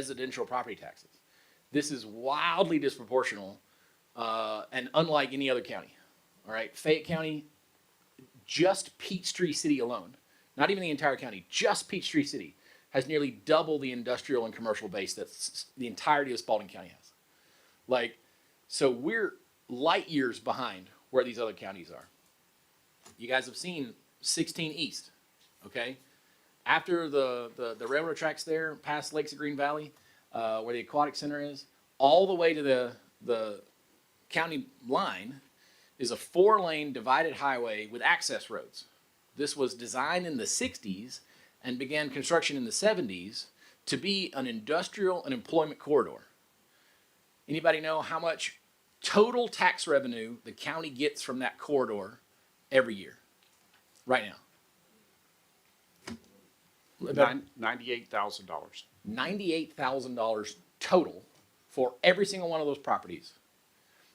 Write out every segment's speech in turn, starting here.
residential property taxes. This is wildly disproportional and unlike any other county. All right, Fayette County, just Peachtree City alone, not even the entire county, just Peachtree City has nearly double the industrial and commercial base that the entirety of Spalding County has. Like, so we're light years behind where these other counties are. You guys have seen 16 East, okay? After the railroad tracks there, past Lakes of Green Valley, where the aquatic center is, all the way to the county line is a 4-lane divided highway with access roads. This was designed in the 60s and began construction in the 70s to be an industrial and employment corridor. Anybody know how much total tax revenue the county gets from that corridor every year, right now? $98,000. $98,000 total for every single one of those properties.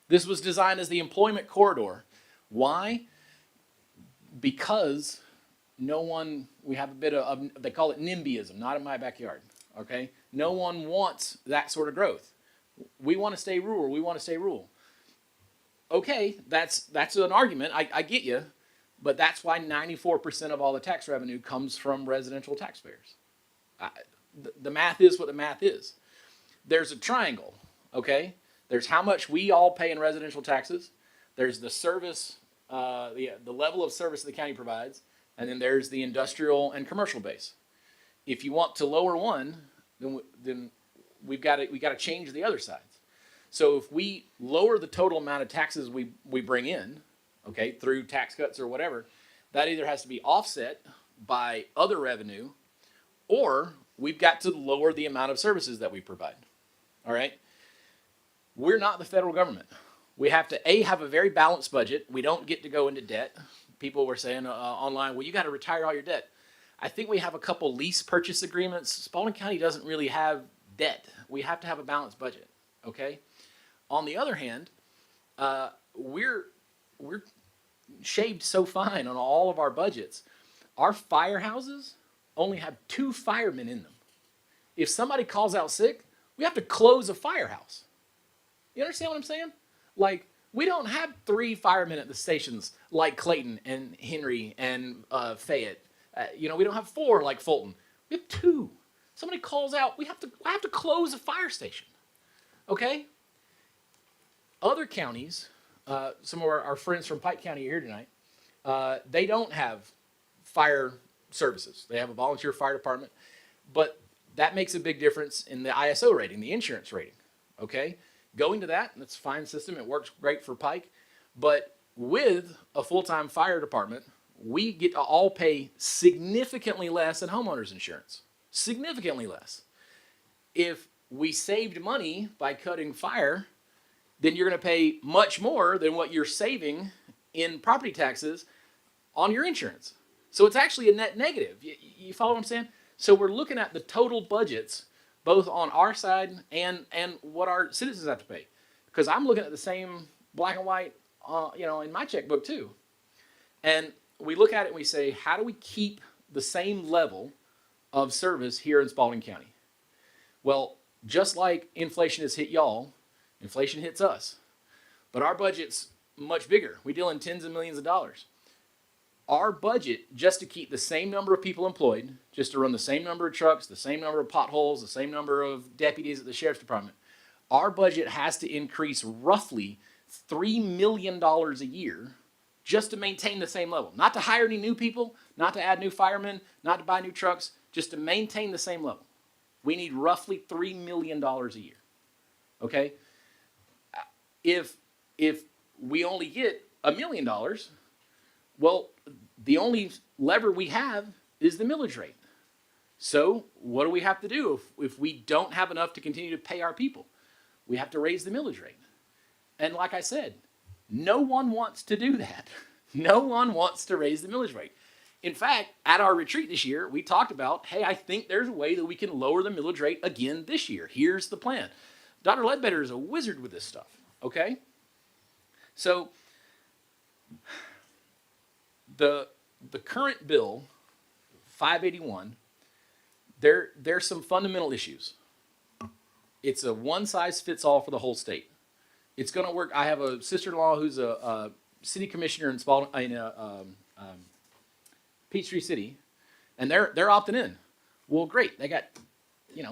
This was designed as the employment corridor. Why? Because we have a bit of, they call it NIMBYism, not in my backyard, okay? No one wants that sort of growth. We want to stay rural, we want to stay rural. Okay, that's an argument, I get you, but that's why 94% of all the tax revenue comes from residential taxpayers. The math is what the math is. There's a triangle, okay? There's how much we all pay in residential taxes. There's the service, the level of service the county provides, and then there's the industrial and commercial base. If you want to lower one, then we got to change the other sides. So if we lower the total amount of taxes we bring in, okay, through tax cuts or whatever, that either has to be offset by other revenue, or we've got to lower the amount of services that we provide. All right? We're not the federal government. We have to, have a very balanced budget. We don't get to go into debt. People were saying online, well, you got to retire all your debt. I think we have a couple lease purchase agreements. Spalding County doesn't really have debt. We have to have a balanced budget, okay? On the other hand, we're shaved so fine on all of our budgets. Our firehouses only have 2 firemen in them. If somebody calls out sick, we have to close a firehouse. You understand what I'm saying? Like, we don't have 3 firemen at the stations like Clayton and Henry and Fayette. We don't have 4 like Fulton. We have 2. Somebody calls out, I have to close a fire station. Okay? Other counties, some of our friends from Pike County are here tonight, they don't have fire services. They have a volunteer fire department, but that makes a big difference in the ISO rating, the insurance rating, okay? Going to that, that's a fine system. It works great for Pike, but with a full-time fire department, we get to all pay significantly less than homeowners insurance, significantly less. If we saved money by cutting fire, then you're going to pay much more than what you're saving in property taxes on your insurance. So it's actually a net negative. You follow what I'm saying? So we're looking at the total budgets, both on our side and what our citizens have to pay. Because I'm looking at the same black and white, in my checkbook too. And we look at it and we say, how do we keep the same level of service here in Spalding County? Well, just like inflation has hit y'all, inflation hits us. But our budget's much bigger. We deal in tens of millions of dollars. Our budget, just to keep the same number of people employed, just to run the same number of trucks, the same number of potholes, the same number of deputies at the sheriff's department, our budget has to increase roughly $3 million a year just to maintain the same level. Not to hire any new people, not to add new firemen, not to buy new trucks, just to maintain the same level. We need roughly $3 million a year, okay? If we only get $1 million, well, the only lever we have is the millage rate. So what do we have to do if we don't have enough to continue to pay our people? We have to raise the millage rate. And like I said, no one wants to do that. No one wants to raise the millage rate. In fact, at our retreat this year, we talked about, hey, I think there's a way that we can lower the millage rate again this year. Here's the plan. Dr. Ledbetter is a wizard with this stuff, okay? So the current bill, 581, there's some fundamental issues. It's a one-size-fits-all for the whole state. It's going to work. I have a sister-in-law who's a city commissioner in Spalding, Peachtree City, and they're opting in. Well, great. They got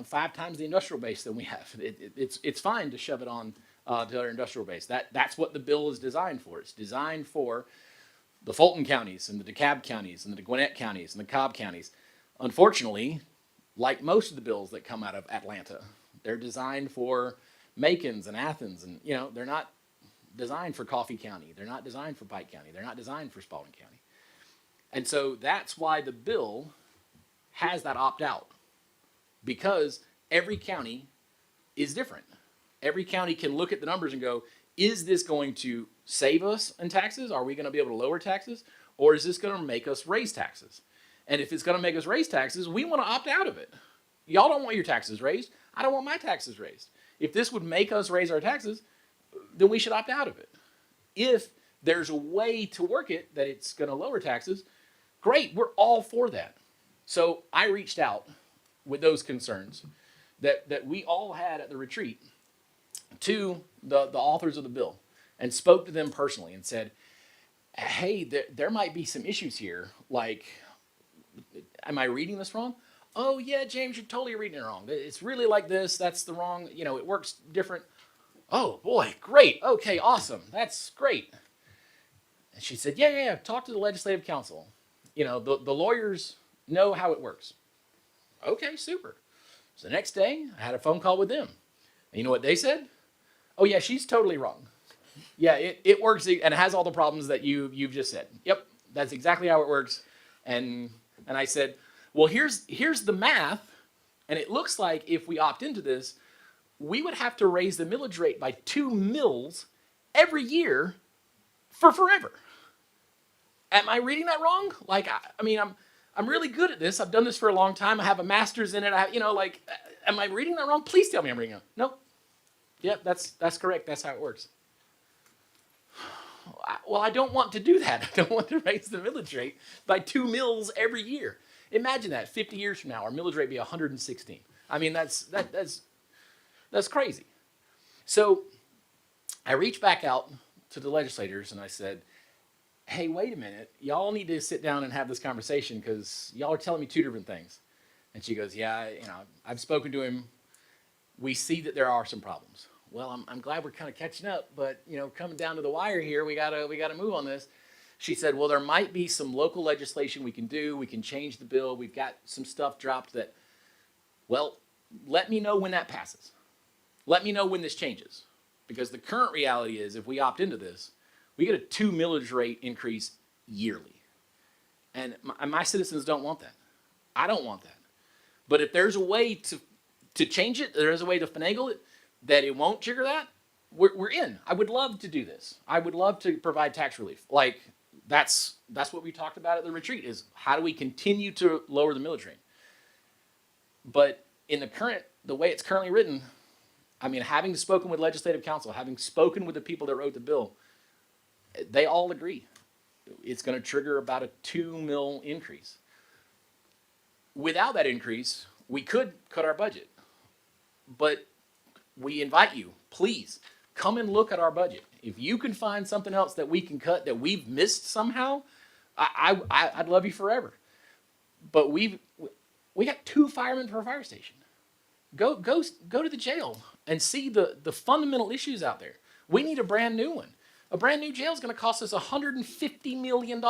5 times the industrial base than we have. It's fine to shove it on to their industrial base. That's what the bill is designed for. It's designed for the Fulton counties and the DeKalb counties and the Gwinnett counties and the Cobb counties. Unfortunately, like most of the bills that come out of Atlanta, they're designed for Macons and Athens, and they're not designed for Coffee County. They're not designed for Pike County. They're not designed for Spalding County. And so that's why the bill has that opt out, because every county is different. Every county can look at the numbers and go, is this going to save us in taxes? Are we going to be able to lower taxes? Or is this going to make us raise taxes? And if it's going to make us raise taxes, we want to opt out of it. Y'all don't want your taxes raised. I don't want my taxes raised. If this would make us raise our taxes, then we should opt out of it. If there's a way to work it that it's going to lower taxes, great, we're all for that. So I reached out with those concerns that we all had at the retreat to the authors of the bill and spoke to them personally and said, hey, there might be some issues here. Like, am I reading this wrong? Oh, yeah, James, you're totally reading it wrong. It's really like this. That's the wrong, it works different. Oh, boy, great. Okay, awesome. That's great. And she said, yeah, talk to the legislative council. The lawyers know how it works. Okay, super. So the next day, I had a phone call with them. And you know what they said? Oh, yeah, she's totally wrong. Yeah, it works, and it has all the problems that you've just said. Yep, that's exactly how it works. And I said, well, here's the math, and it looks like if we opt into this, we would have to raise the millage rate by 2 mils every year for forever. Am I reading that wrong? Like, I'm really good at this. I've done this for a long time. I have a master's in it. Am I reading that wrong? Please tell me I'm reading it. No. Yep, that's correct. That's how it works. Well, I don't want to do that. I don't want to raise the millage rate by 2 mils every year. Imagine that 50 years from now, our millage rate be 116. I mean, that's crazy. So I reached back out to the legislators and I said, hey, wait a minute. Y'all need to sit down and have this conversation because y'all are telling me 2 different things. And she goes, yeah, I've spoken to him. We see that there are some problems. Well, I'm glad we're kind of catching up, but coming down to the wire here, we gotta move on this. She said, well, there might be some local legislation we can do. We can change the bill. We've got some stuff dropped that, well, let me know when that passes. Let me know when this changes. Because the current reality is if we opt into this, we get a 2 millage rate increase yearly. And my citizens don't want that. I don't want that. But if there's a way to change it, there's a way to finagle it, that it won't trigger that, we're in. I would love to do this. I would love to provide tax relief. Like, that's what we talked about at the retreat, is how do we continue to lower the millage rate? But in the way it's currently written, having spoken with legislative council, having spoken with the people that wrote the bill, they all agree. It's going to trigger about a 2 mil increase. Without that increase, we could cut our budget. But we invite you, please, come and look at our budget. If you can find something else that we can cut that we've missed somehow, I'd love you forever. But we got 2 firemen per fire station. Go to the jail and see the fundamental issues out there. We need a brand new one. A brand new jail is going to cost us $150 million.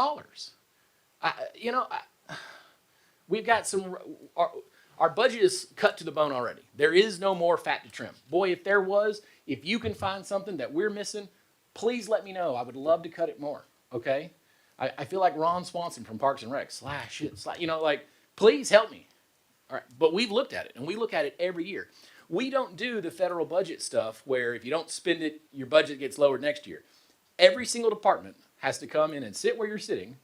We've got some. Our budget is cut to the bone already. There is no more fat to trim. Boy, if there was, if you can find something that we're missing, please let me know. I would love to cut it more, okay? I feel like Ron Swanson from Parks and Rec. Please help me. All right, but we've looked at it, and we look at it every year. We don't do the federal budget stuff where if you don't spend it, your budget gets lowered next year. Every single department has to come in and sit where you're sitting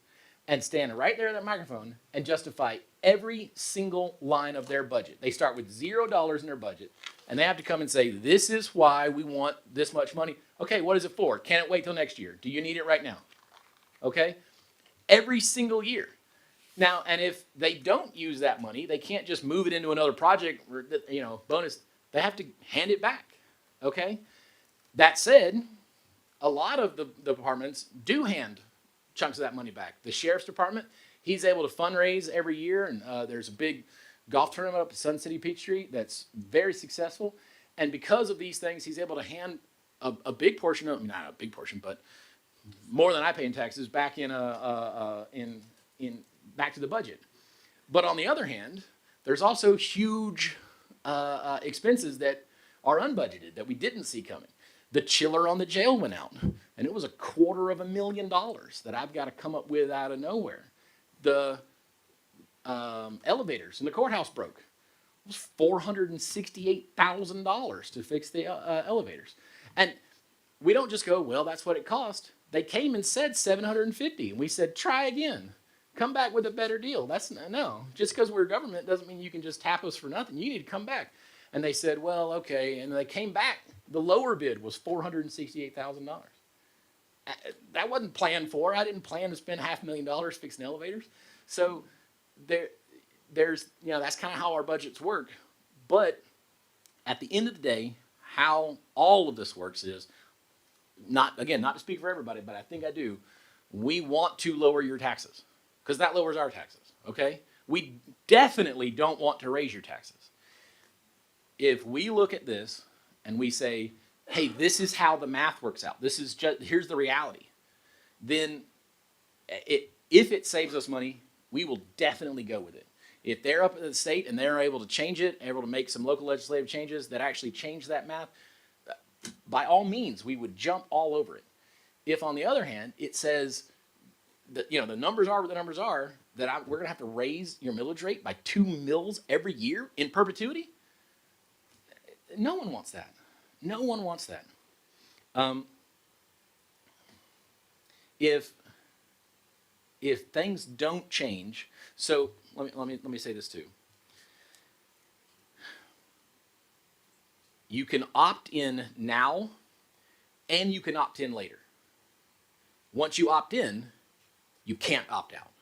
and stand right there at that microphone and justify every single line of their budget. They start with $0 in their budget, and they have to come and say, this is why we want this much money. Okay, what is it for? Can it wait till next year? Do you need it right now? Okay? Every single year. Now, and if they don't use that money, they can't just move it into another project, bonus. They have to hand it back. Okay? That said, a lot of the departments do hand chunks of that money back. The sheriff's department, he's able to fundraise every year, and there's a big golf tournament up at Sun City Peachtree that's very successful. And because of these things, he's able to hand a big portion of, not a big portion, but more than I pay in taxes back in back to the budget. But on the other hand, there's also huge expenses that are unbudgeted that we didn't see coming. The chiller on the jail went out, and it was $250,000 that I've got to come up with out of nowhere. The elevators in the courthouse broke. It was $468,000 to fix the elevators. And we don't just go, well, that's what it cost. They came and said $750, and we said, try again. Come back with a better deal. That's no. Just because we're government doesn't mean you can just tap us for nothing. You need to come back. And they said, well, okay. And they came back. The lower bid was $468,000. That wasn't planned for. I didn't plan to spend $500,000 fixing elevators. So there's, that's kind of how our budgets work. But at the end of the day, how all of this works is, not to speak for everybody, but I think I do, we want to lower your taxes because that lowers our taxes, okay? We definitely don't want to raise your taxes. If we look at this and we say, hey, this is how the math works out, here's the reality, then if it saves us money, we will definitely go with it. If they're up at the state and they're able to change it, able to make some local legislative changes that actually change that math, by all means, we would jump all over it. If, on the other hand, it says that the numbers are what the numbers are, that we're going to have to raise your millage rate by 2 mils every year in perpetuity, no one wants that. No one wants that. If things don't change, so let me say this too. You can opt in now, and you can opt in later. Once you opt in, you can't opt out.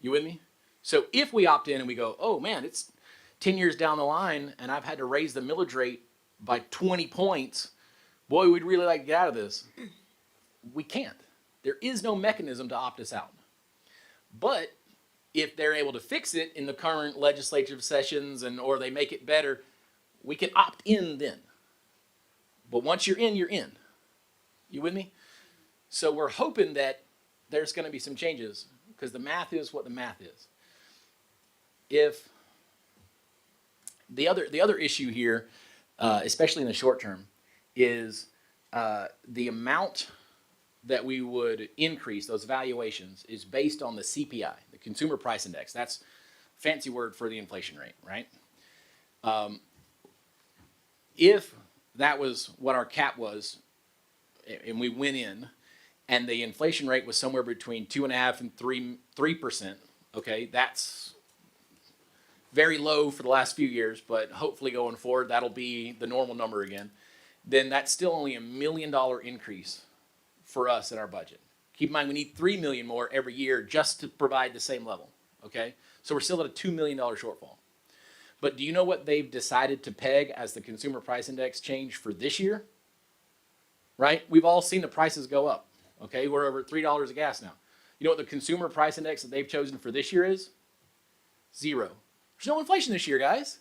You with me? So if we opt in and we go, oh man, it's 10 years down the line, and I've had to raise the millage rate by 20 points, boy, we'd really like to get out of this. We can't. There is no mechanism to opt us out. But if they're able to fix it in the current legislative sessions or they make it better, we can opt in then. But once you're in, you're in. You with me? So we're hoping that there's going to be some changes because the math is what the math is. If the other issue here, especially in the short term, is the amount that we would increase those valuations is based on the CPI, the Consumer Price Index. That's a fancy word for the inflation rate, right? If that was what our cap was, and we went in, and the inflation rate was somewhere between 2.5% and 3%, okay, that's very low for the last few years, but hopefully going forward that'll be the normal number again. Then that's still only $1 million increase for us in our budget. Keep in mind we need $3 million more every year just to provide the same level. Okay, so we're still at a $2 million shortfall. But do you know what they've decided to peg as the Consumer Price Index change for this year? Right? We've all seen the prices go up. Okay, we're over $3 a gas now. You know what the Consumer Price Index that they've chosen for this year is? 0. There's no inflation this year, guys.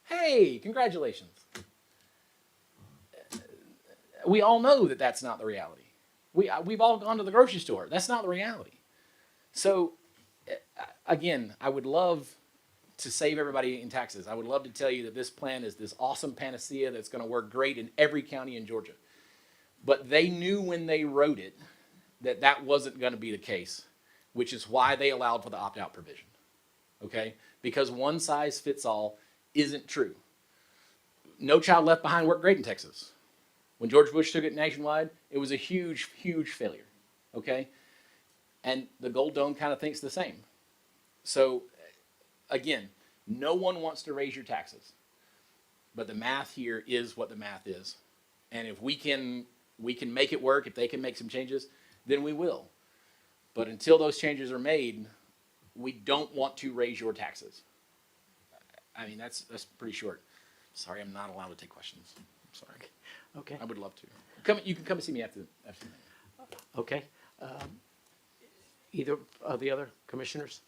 Hey, congratulations. We all know that that's not the reality. We've all gone to the grocery store. That's not the reality. So, again, I would love to save everybody in taxes. I would love to tell you that this plan is this awesome panacea that's going to work great in every county in Georgia. But they knew when they wrote it that that wasn't going to be the case, which is why they allowed for the opt-out provision. Okay? Because one size fits all isn't true. No Child Left Behind worked great in Texas. When George Bush took it nationwide, it was a huge, huge failure. Okay? And the Gold Dome kind of thinks the same. So, again, no one wants to raise your taxes. But the math here is what the math is. And if we can make it work, if they can make some changes, then we will. But until those changes are made, we don't want to raise your taxes. I mean, that's pretty short. Sorry, I'm not allowed to take questions. I'm sorry. Okay, I would love to. Come, you can come and see me after the meeting. okay. Either of the other commissioners?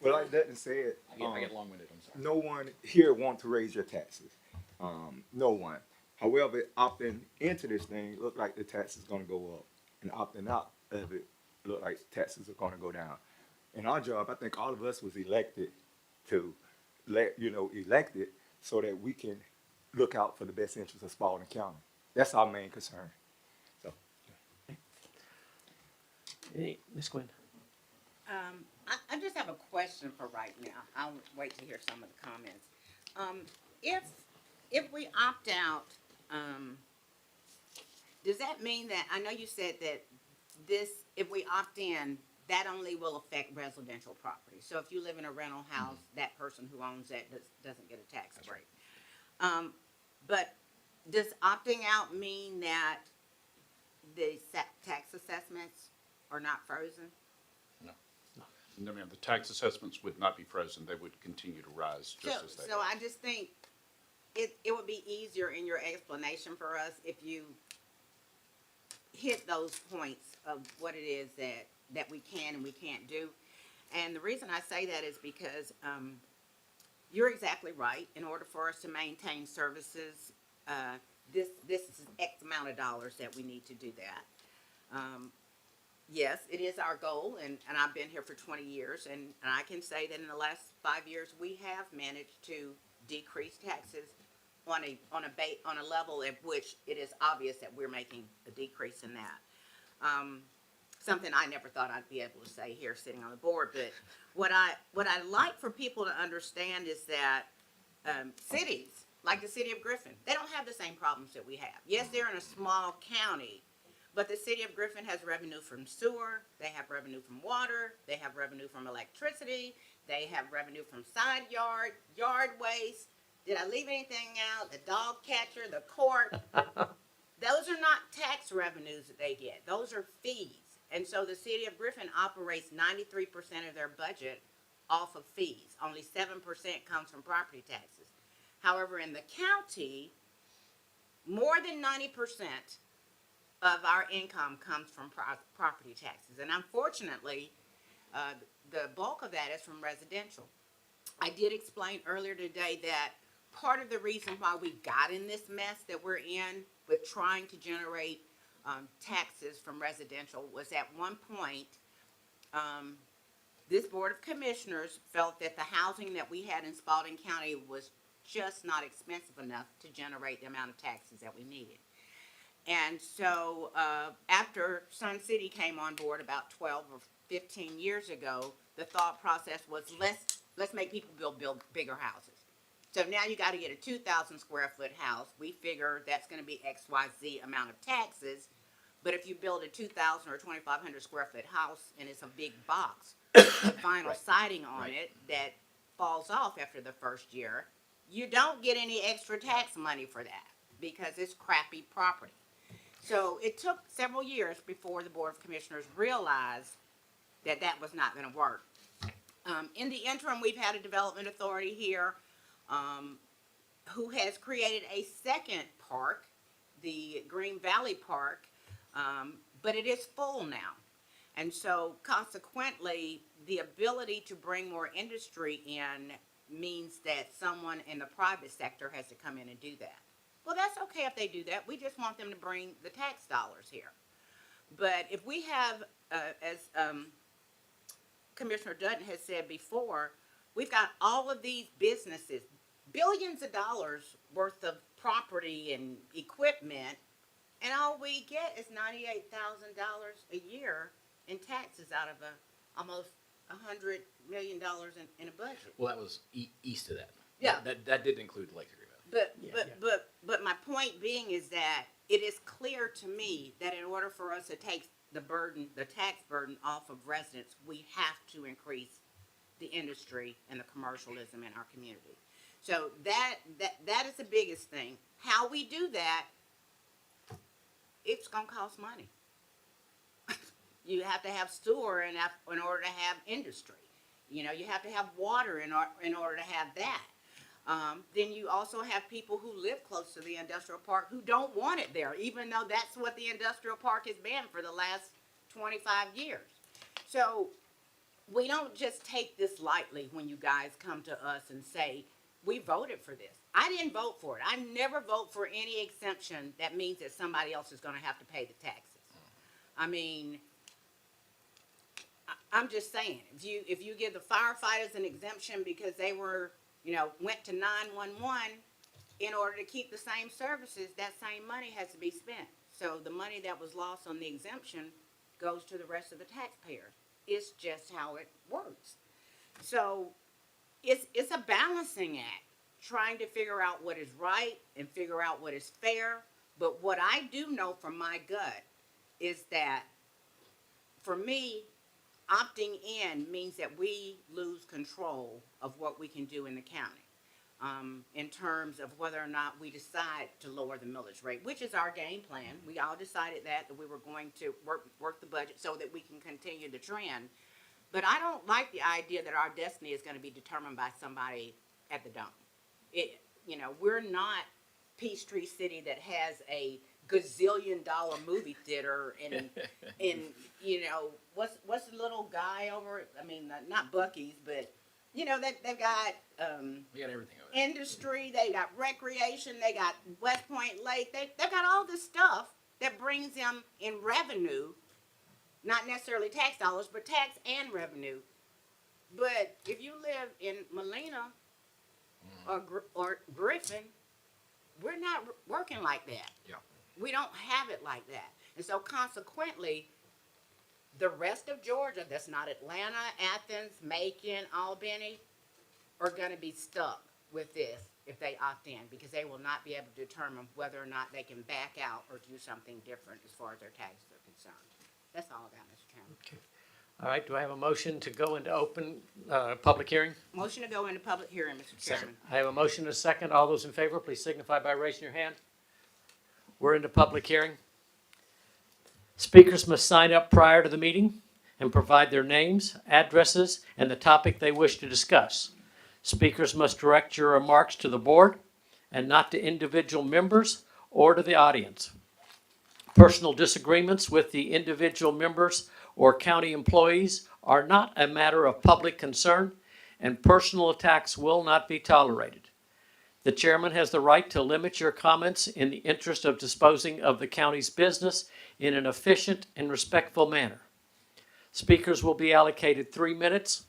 Well, like Dutton said, I get long-winded, I'm sorry. no one here wants to raise your taxes. No one. However, opting into this thing look like the tax is going to go up, and opting out of it look like taxes are going to go down. In our job, I think all of us was elected to elected so that we can look out for the best interests of Spalding County. That's our main concern. So. Ms. Quinn? I just have a question for right now. I'll wait to hear some of the comments. If we opt out, does that mean that, I know you said that if we opt in, that only will affect residential property. So if you live in a rental house, that person who owns that doesn't get a tax break. But does opting out mean that the tax assessments are not frozen? No, ma'am, the tax assessments would not be frozen. They would continue to rise just as they So are. I just think it would be easier in your explanation for us if you hit those points of what it is that we can and we can't do. And the reason I say that is because you're exactly right. In order for us to maintain services, this is X amount of dollars that we need to do that. Yes, it is our goal, and I've been here for 20 years, and I can say that in the last 5 years, we have managed to decrease taxes on a level at which it is obvious that we're making a decrease in that. Something I never thought I'd be able to say here sitting on the board, but what I like for people to understand is that cities, like the city of Griffin, they don't have the same problems that we have. Yes, they're in a small county, but the city of Griffin has revenue from sewer, they have revenue from water, they have revenue from electricity, they have revenue from side yard waste. Did I leave anything out? The dog catcher, the court. Those are not tax revenues that they get. Those are fees. And so the city of Griffin operates 93% of their budget off of fees. Only 7% comes from property taxes. However, in the county, more than 90% of our income comes from property taxes. And unfortunately, the bulk of that is from residential. I did explain earlier today that part of the reason why we got in this mess that we're in with trying to generate taxes from residential was at one point, this Board of Commissioners felt that the housing that we had in Spalding County was just not expensive enough to generate the amount of taxes that we needed. And so after Sun City came on board about 12 or 15 years ago, the thought process was let's make people build bigger houses. So now you got to get a 2,000 square foot house. We figure that's going to be XYZ amount of taxes. But if you build a 2,000 or 2,500 square foot house and it's a big box, vinyl Right. siding on Right. it that falls off after the first year, you don't get any extra tax money for that because it's crappy property. So it took several years before the Board of Commissioners realized that that was not going to work. In the interim, we've had a development authority here who has created a second park, the Green Valley Park, but it is full now. And so consequently, the ability to bring more industry in means that someone in the private sector has to come in and do that. Well, that's okay if they do that. We just want them to bring the tax dollars here. But if we have, as Commissioner Dutton has said before, we've got all of these businesses, billions of dollars worth of property and equipment, and all we get is $98,000 a year in taxes out of almost $100 million in a budget. Well, that was east of that. Yeah. That didn't include the Lake Erie Valley. But my point being is that it is clear to me that in order for us to take the tax burden off of residents, we have to increase the industry and the commercialism in our community. So that is the biggest thing. How we do that, it's gonna cost money. You have to have sewer in order to have industry. You know, you have to have water in order to have that. Then you also have people who live close to the industrial park who don't want it there, even though that's what the industrial park has been for the last 25 years. So we don't just take this lightly when you guys come to us and say, we voted for this. I didn't vote for it. I never vote for any exemption that means that somebody else is gonna have to pay the taxes. I mean, I'm just saying, if you give the firefighters an exemption because they were, went to 911 in order to keep the same services, that same money has to be spent. So the money that was lost on the exemption goes to the rest of the taxpayers. It's just how it works. So it's a balancing act, trying to figure out what is right and figure out what is fair. But what I do know from my gut is that, for me, opting in means that we lose control of what we can do in the county, in terms of whether or not we decide to lower the millage rate, which is our game plan. We all decided that we were going to work the budget so that we can continue the trend. But I don't like the idea that our destiny is going to be determined by somebody at the dome. We're not Peachtree City that has a gazillion-dollar movie theater and what's the little guy over? I mean, not Buc-ee's, but they've got We got everything over there. industry, they got recreation, they got West Point Lake. They've got all this stuff that brings them in revenue, not necessarily tax dollars, but tax and revenue. But if you live in Molina or Griffin, we're not working like that. Yeah. We don't have it like that. And so consequently, the rest of Georgia that's not Atlanta, Athens, Macon, Albany are going to be stuck with this if they opt in, because they will not be able to determine whether or not they can back out or do something different as far as their taxes are concerned. That's all I got, Mr. Chairman. Okay. All right, do I have a motion to go into open, public hearing? Motion to go into public hearing, Mr. Chairman. I have a motion and a second. All those in favor, please signify by raising your hand. We're into public hearing. Speakers must sign up prior to the meeting and provide their names, addresses, and the topic they wish to discuss. Speakers must direct your remarks to the board and not to individual members or to the audience. Personal disagreements with the individual members or county employees are not a matter of public concern, and personal attacks will not be tolerated. The chairman has the right to limit your comments in the interest of disposing of the county's business in an efficient and respectful manner. Speakers will be allocated 3 minutes,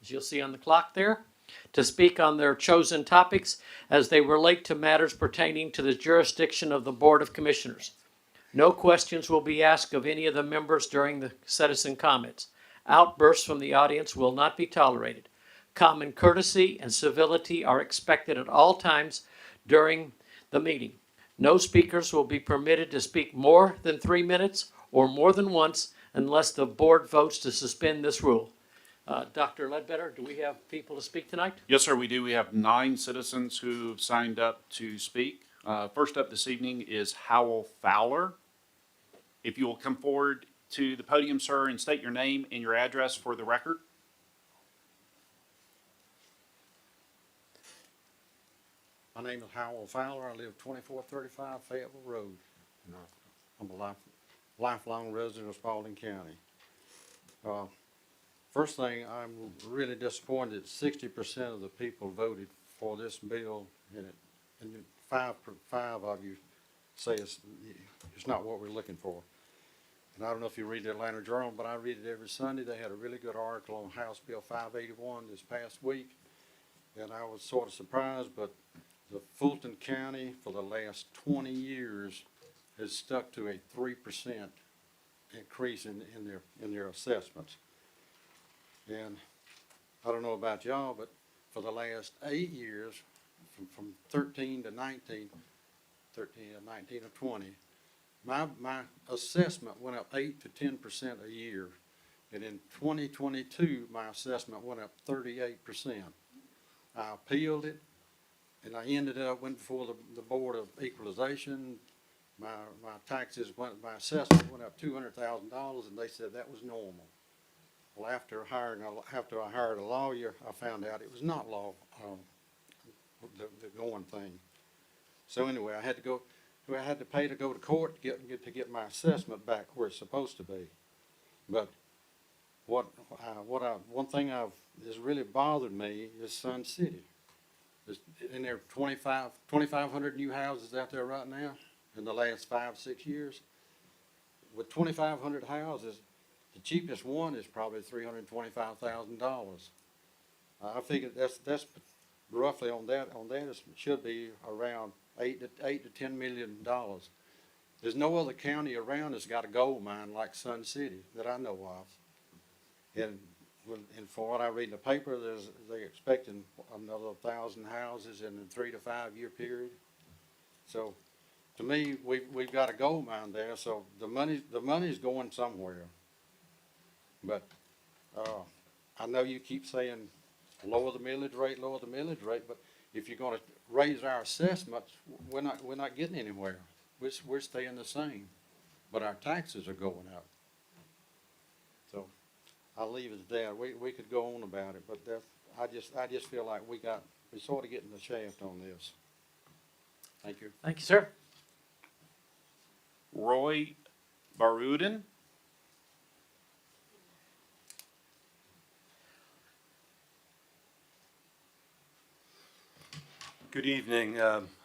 as you'll see on the clock there, to speak on their chosen topics as they relate to matters pertaining to the jurisdiction of the Board of Commissioners. No questions will be asked of any of the members during the citizen comments. Outbursts from the audience will not be tolerated. Common courtesy and civility are expected at all times during the meeting. No speakers will be permitted to speak more than 3 minutes or more than once unless the board votes to suspend this rule. Dr. Ledbetter, do we have people to speak tonight? Yes, sir, we do. We have 9 citizens who've signed up to speak. First up this evening is Howell Fowler. If you will come forward to the podium, sir, and state your name and your address for the record. My name is Howell Fowler. I live 2435 Fayetteville Road. And I'm a lifelong resident of Spalding County. First thing, I'm really disappointed that 60% of the people voted for this bill, and five of you say it's not what we're looking for. And I don't know if you read the Atlanta Journal, but I read it every Sunday. They had a really good article on House Bill 581 this past week, and I was sort of surprised, but the Fulton County for the last 20 years has stuck to a 3% increase in their assessments. And I don't know about y'all, but for the last 8 years, from 13 to 19 or 20, my assessment went up 8 to 10% a year. And in 2022, my assessment went up 38%. I appealed it, and I went before the Board of Equalization. My assessment went up $200,000, and they said that was normal. Well, after I hired a lawyer, I found out it was not the going thing. So anyway, I had to pay to go to court to get my assessment back where it's supposed to be. But one thing has really bothered me is Sun City. And there are 2,500 new houses out there right now in the last 5-6 years. With 2,500 houses, the cheapest one is probably $325,000. I figure that's roughly on that it should be around $8 to $10 million. There's no other county around that's got a gold mine like Sun City that I know of. And for what I read in the paper, they're expecting another 1,000 houses in a 3 to 5 year period. So, to me, we've got a gold mine there. So the money's going somewhere. But I know you keep saying lower the millage rate, but if you're going to raise our assessments, we're not getting anywhere. We're staying the same, but our taxes are going up. So I'll leave it there. We could go on about it, but I just feel like we're sort of getting the shaft on this. Thank you. Thank you, sir. Roy Baruden. Good evening.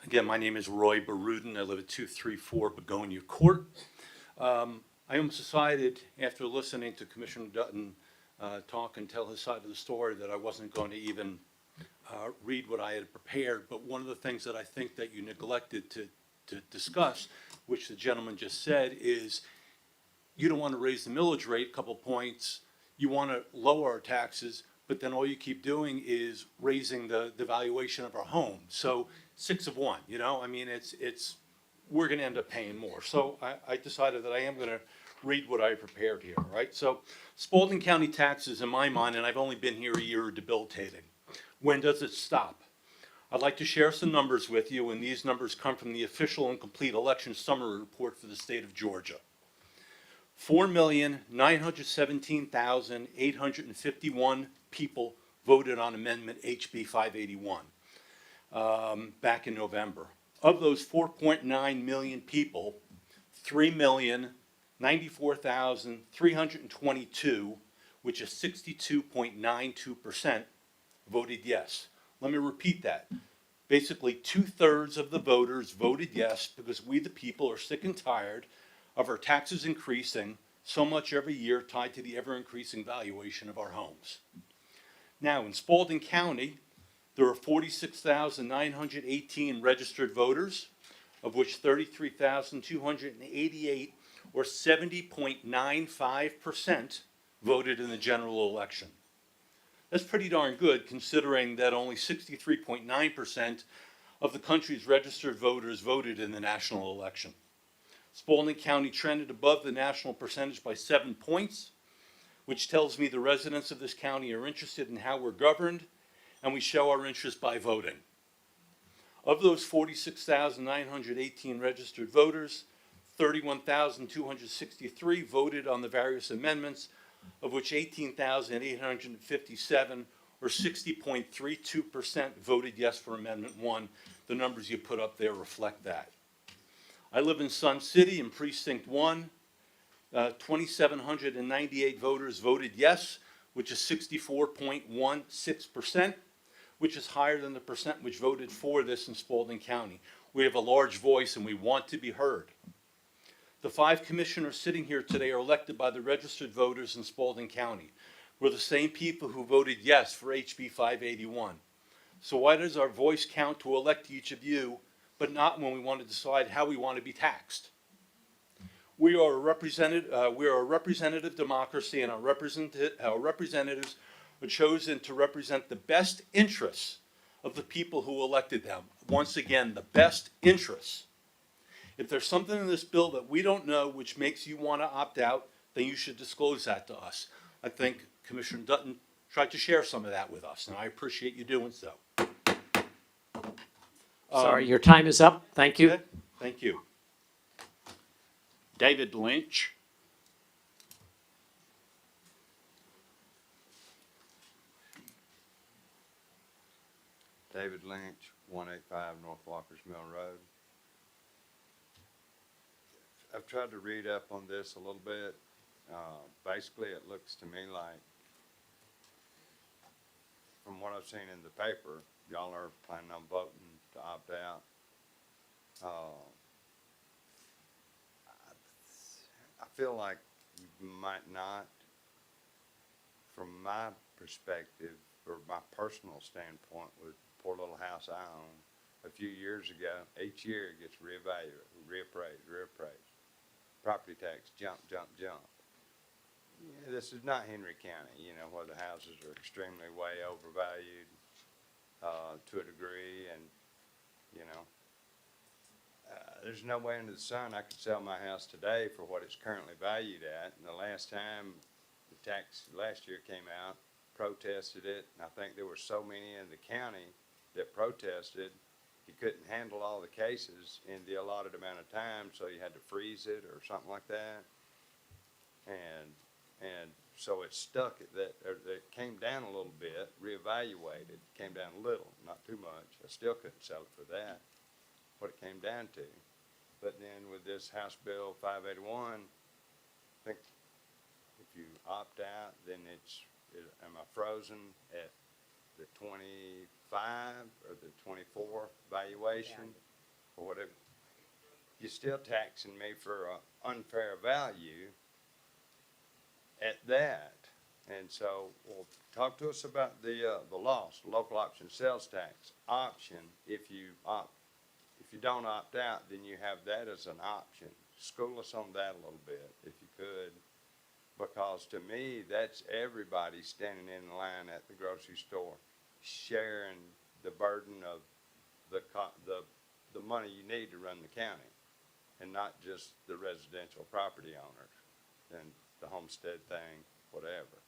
Again, my name is Roy Baruden. I live at 234 Begonia Court. I almost decided, after listening to Commissioner Dutton talk and tell his side of the story, that I wasn't going to even read what I had prepared. But one of the things that I think that you neglected to discuss, which the gentleman just said, is you don't want to raise the millage rate a couple points. You want to lower our taxes, but then all you keep doing is raising the valuation of our home. So 6 of 1, you know, I mean, we're going to end up paying more. So I decided that I am going to read what I prepared here, right? So Spalding County taxes, in my mind, and I've only been here a year, are debilitating. When does it stop? I'd like to share some numbers with you, and these numbers come from the official and complete election summary report for the state of Georgia. 4,917,851 people voted on Amendment HB 581 back in November. Of those 4.9 million people, 3,094,322, which is 62.92%, voted yes. Let me repeat that. Basically, 2/3 of the voters voted yes because we, the people, are sick and tired of our taxes increasing so much every year, tied to the ever-increasing valuation of our homes. Now, in Spalding County, there are 46,918 registered voters, of which 33,288, or 70.95%, voted in the general election. That's pretty darn good, considering that only 63.9% of the country's registered voters voted in the national election. Spalding County trended above the national percentage by 7 points, which tells me the residents of this county are interested in how we're governed, and we show our interest by voting. Of those 46,918 registered voters, 31,263 voted on the various amendments, of which 18,857, or 60.32%, voted yes for Amendment 1. The numbers you put up there reflect that. I live in Sun City in Precinct 1. 2,798 voters voted yes, which is 64.16%, which is higher than the percent which voted for this in Spalding County. We have a large voice and we want to be heard. The 5 commissioners sitting here today are elected by the registered voters in Spalding County. We're the same people who voted yes for HB 581. So why does our voice count to elect each of you, but not when we want to decide how we want to be taxed? We are a representative democracy, and our representatives are chosen to represent the best interests of the people who elected them. Once again, the best interests. If there's something in this bill that we don't know which makes you want to opt out, then you should disclose that to us. I think Commissioner Dutton tried to share some of that with us, and I appreciate you doing so. Sorry, your time is up. Thank you. Okay, thank you. David Lynch. David Lynch, 185 North Walker's Mill Road. I've tried to read up on this a little bit. Basically, it looks to me like, from what I've seen in the paper, y'all are planning on voting to opt out. I feel like you might not. From my perspective, or my personal standpoint, with poor little house I own, a few years ago, each year it gets reappraised. Property tax, jump. Yeah, this is not Henry County, where the houses are extremely way overvalued, to a degree, and, there's no way under the sun I could sell my house today for what it's currently valued at. And the last time the tax last year came out, protested it, and I think there were so many in the county that protested, you couldn't handle all the cases in the allotted amount of time, so you had to freeze it or something like that. And so it stuck at that, or it came down a little bit, reevaluated, came down a little, not too much. I still couldn't sell it for that, what it came down to. But then with this House Bill 581, I think if you opt out, then am I frozen at the 25 or the 24 valuation or whatever? You're still taxing me for an unfair value at that. And so, well, talk to us about the loss, local option sales tax option. If you don't opt out, then you have that as an option. School us on that a little bit, if you could. Because to me, that's everybody standing in line at the grocery store, sharing the burden of the money you need to run the county, and not just the residential property owners and the homestead thing, whatever.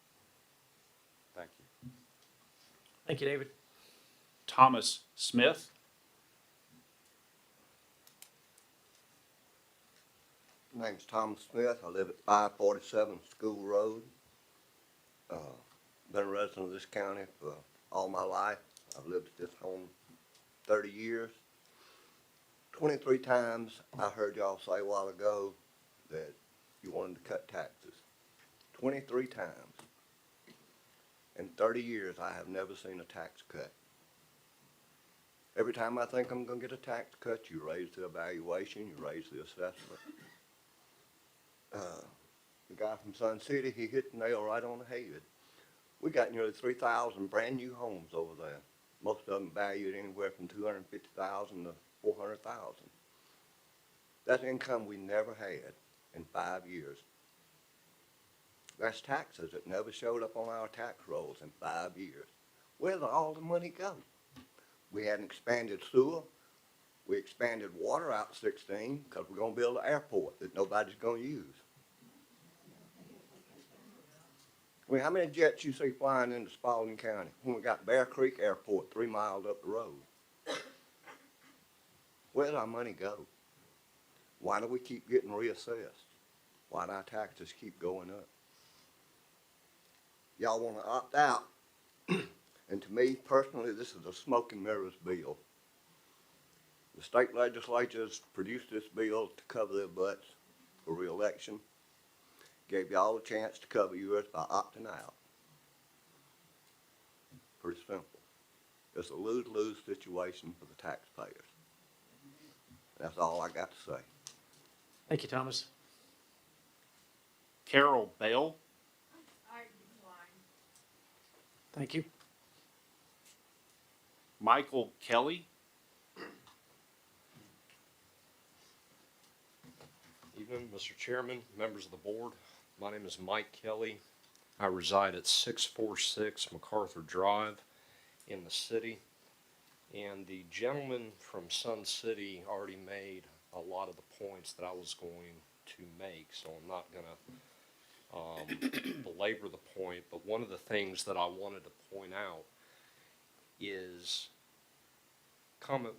Thank you. Thank you, David. Thomas Smith. Name's Thomas Smith. I live at 547 School Road. Been a resident of this county for all my life. I've lived at this home 30 years. 23 times I heard y'all say a while ago that you wanted to cut taxes. 23 times. In 30 years, I have never seen a tax cut. Every time I think I'm going to get a tax cut, you raise the evaluation, you raise the assessment. The guy from Sun City, he hit the nail right on the head. We got nearly 3,000 brand new homes over there. Most of them valued anywhere from $250,000 to $400,000. That's income we never had in 5 years. That's taxes that never showed up on our tax rolls in 5 years. Where did all the money go? We had an expanded sewer. We expanded water out 16 because we're going to build an airport that nobody's going to use. I mean, how many jets you see flying into Spalding County when we got Bear Creek Airport 3 miles up the road? Where does our money go? Why do we keep getting reassessed? Why do our taxes keep going up? Y'all want to opt out. And to me, personally, this is a smoke and mirrors bill. The state legislatures produced this bill to cover their butts for re-election. Gave y'all a chance to cover yours by opting out. Pretty simple. It's a lose-lose situation for the taxpayers. That's all I got to say. Thank you, Thomas. Carol Bell. Thank you. Michael Kelly. Evening, Mr. Chairman, members of the board. My name is Mike Kelly. I reside at 646 MacArthur Drive in the city. And the gentleman from Sun City already made a lot of the points that I was going to make, so I'm not going to belabor the point. But one of the things that I wanted to point out is comment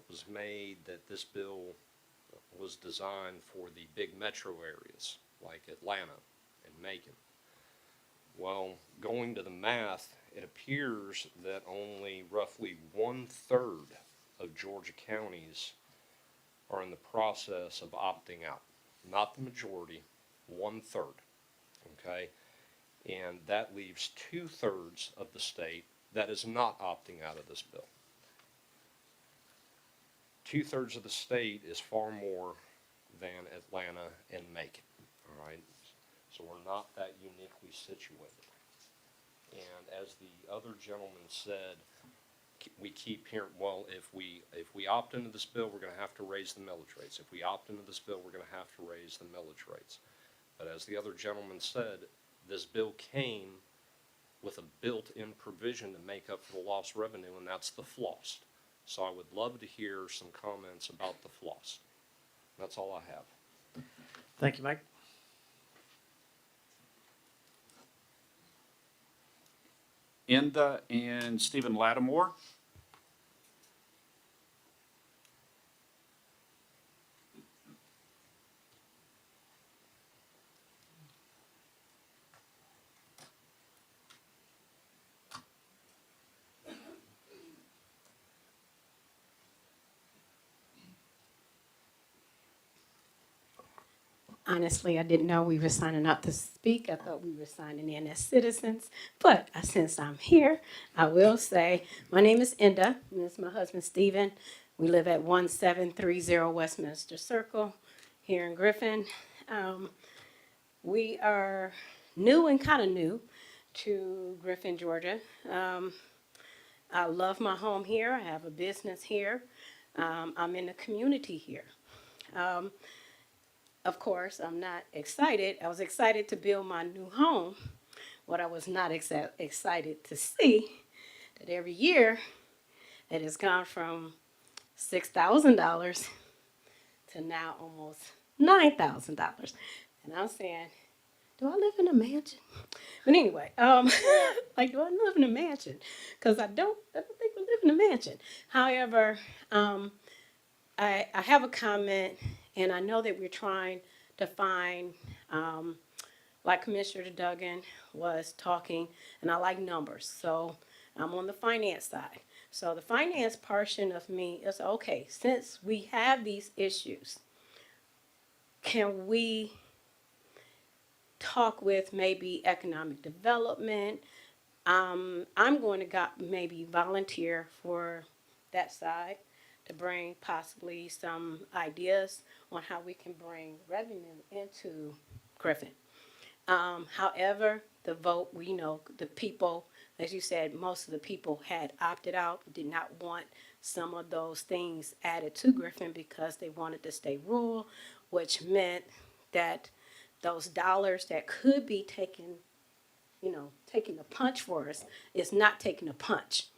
was made that this bill was designed for the big metro areas like Atlanta and Macon. Well, going to the math, it appears that only roughly 1/3 of Georgia counties are in the process of opting out. Not the majority, 1/3, okay? And that leaves 2/3 of the state that is not opting out of this bill. 2/3 of the state is far more than Atlanta and Macon, all right? So we're not that uniquely situated. And as the other gentleman said, we keep hearing, well, if we opt into this bill, we're gonna have to raise the millage rates. If we opt into this bill, we're gonna have to raise the millage rates. But as the other gentleman said, this bill came with a built-in provision to make up for the lost revenue, and that's the floss. So I would love to hear some comments about the floss. That's all I have. Thank you, Mike. Enda and Stephen Lattimore. Honestly, I didn't know we were signing up to speak. I thought we were signing in as citizens. But since I'm here, I will say, my name is Enda, and this is my husband, Stephen. We live at 1730 Westminster Circle here in Griffin. We are new and kind of new to Griffin, Georgia. I love my home here. I have a business here. I'm in the community here. Of course, I'm not excited. I was excited to build my new home. What I was not excited to see, that every year it has gone from $6,000 to now almost $9,000. And I'm saying, do I live in a mansion? But anyway, like, do I live in a mansion? Because I don't think we live in a mansion. However, I have a comment, and I know that we're trying to find, like Commissioner Duggan was talking, and I like numbers, so I'm on the finance side. So the finance portion of me is, okay, since we have these issues, can we talk with maybe economic development? I'm going to maybe volunteer for that side to bring possibly some ideas on how we can bring revenue into Griffin. However, the vote, we know the people, as you said, most of the people had opted out, did not want some of those things added to Griffin because they wanted to stay rural, which meant that those dollars that could be taking, taking a punch for us is not taking a punch.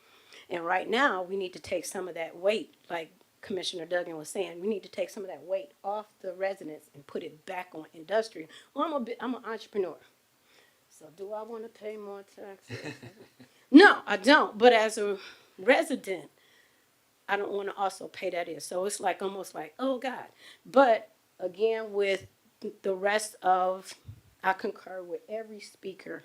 And right now, we need to take some of that weight, like Commissioner Duggan was saying, we need to take some of that weight off the residents and put it back on industry. Well, I'm an entrepreneur. So do I want to pay more taxes? No, I don't. But as a resident, I don't want to also pay that in. So it's like almost like, oh God. But again, with the rest of, I concur with every speaker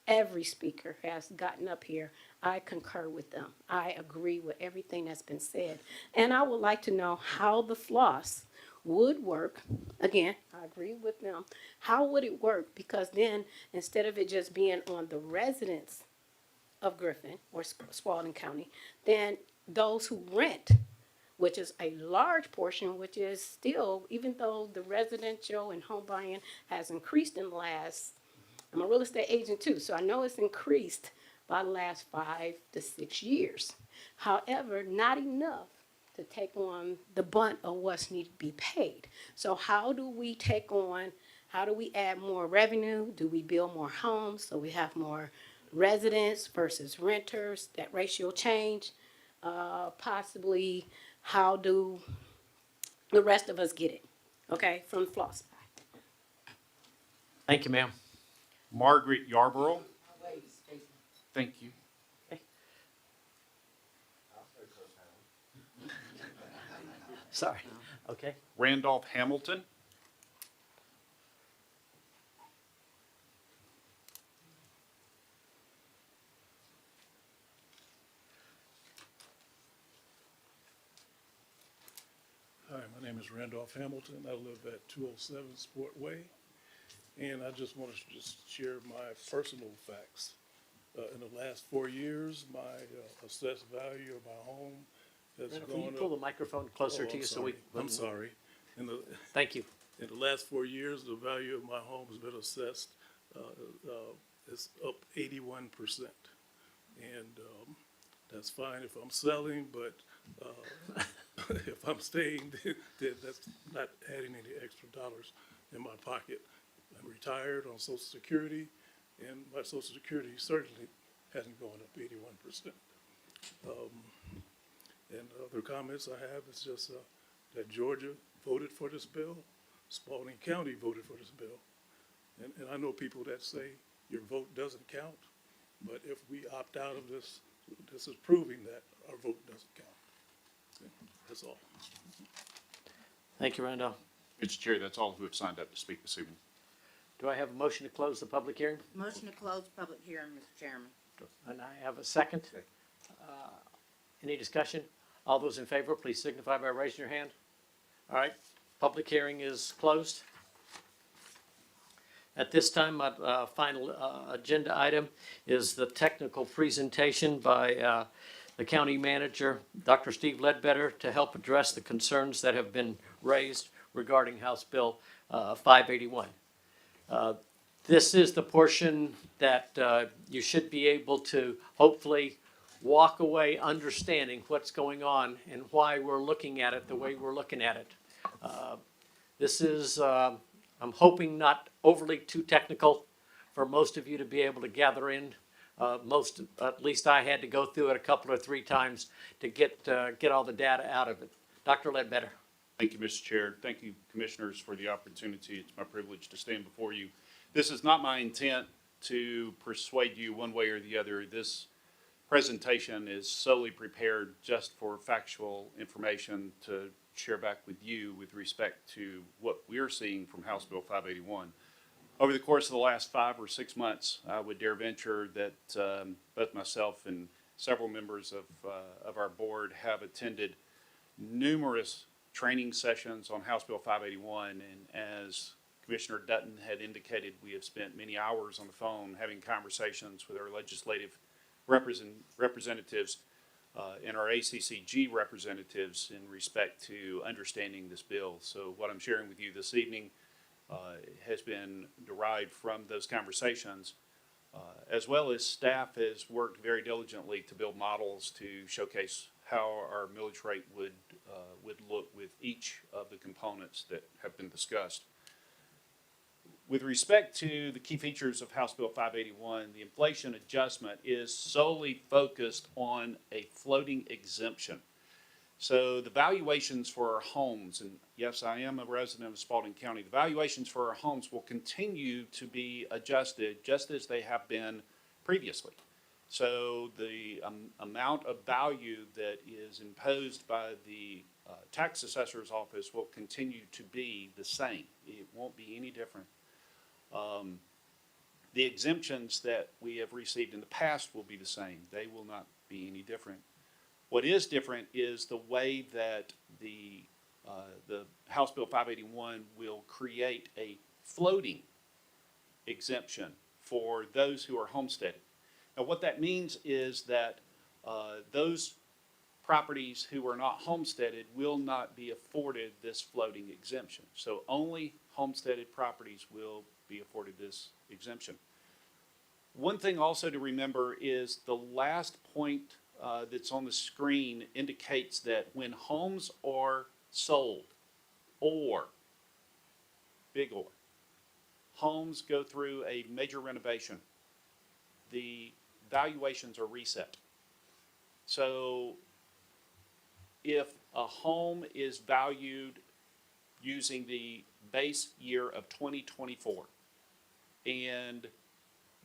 has gotten up here. I concur with them. I agree with everything that's been said. And I would like to know how the floss would work. Again, I agree with them. How would it work? Because then instead of it just being on the residents of Griffin or Spalding County, then those who rent, which is a large portion, which is still, even though the residential and home buying has increased in the last, I'm a real estate agent too, so I know it's increased by the last 5 to 6 years. However, not enough to take on the brunt of what's needed to be paid. So how do we add more revenue? Do we build more homes so we have more residents versus renters? That ratio change? Possibly, how do the rest of us get it? Okay, from the floss side. Thank you, ma'am. Margaret Yarborough. Thank you. Sorry. Okay. Randolph Hamilton. Hi, my name is Randolph Hamilton. I live at 207 Sport Way. And I just wanted to just share my personal facts. In the last 4 years, my assessed value of my home has Randall, can you gone pull the up. microphone closer Oh, to I'm you so we? sorry. I'm sorry. In the, Thank you. in the last 4 years, the value of my home has been assessed, it's up 81%. And that's fine if I'm selling, but if I'm staying, then that's not adding any extra dollars in my pocket. I'm retired on Social Security, and my Social Security certainly hasn't gone up 81%. And other comments I have is just that Georgia voted for this bill, Spalding County voted for this bill. And I know people that say your vote doesn't count, but if we opt out of this, this is proving that our vote doesn't count. Okay, that's all. Thank you, Randolph. Mr. Chair, that's all who have signed up to speak this evening. Do I have a motion to close the public hearing? Motion to close public hearing, Mr. Chairman. And I have a second. Any discussion? All those in favor, please signify by raising your hand. All right, public hearing is closed. At this time, my final agenda item is the technical presentation by the county manager, Dr. Steve Ledbetter, to help address the concerns that have been raised regarding House Bill 581. This is the portion that you should be able to hopefully walk away understanding what's going on and why we're looking at it the way we're looking at it. This is, I'm hoping, not overly too technical for most of you to be able to gather in. At least I had to go through it a couple or three times to get all the data out of it. Dr. Ledbetter. Thank you, Mr. Chair. Thank you, commissioners, for the opportunity. It's my privilege to stand before you. This is not my intent to persuade you one way or the other. This presentation is solely prepared just for factual information to share back with you with respect to what we're seeing from House Bill 581. Over the course of the last 5 or 6 months, I would dare venture that both myself and several members of our board have attended numerous training sessions on House Bill 581, and as Commissioner Dutton had indicated, we have spent many hours on the phone having conversations with our legislative representatives and our ACCG representatives in respect to understanding this bill. So what I'm sharing with you this evening has been derived from those conversations, as well as staff has worked very diligently to build models to showcase how our millage rate would look with each of the components that have been discussed. With respect to the key features of House Bill 581, the inflation adjustment is solely focused on a floating exemption. So the valuations for our homes, and yes, I am a resident of Spalding County, the valuations for our homes will continue to be adjusted just as they have been previously. So the amount of value that is imposed by the tax assessor's office will continue to be the same. It won't be any different. The exemptions that we have received in the past will be the same. They will not be any different. What is different is the way that the House Bill 581 will create a floating exemption for those who are homesteaded. Now, what that means is that those properties who are not homesteaded will not be afforded this floating exemption. So only homesteaded properties will be afforded this exemption. One thing also to remember is the last point that's on the screen indicates that when homes are sold, or, big or, homes go through a major renovation, the valuations are reset. So if a home is valued using the base year of 2024 and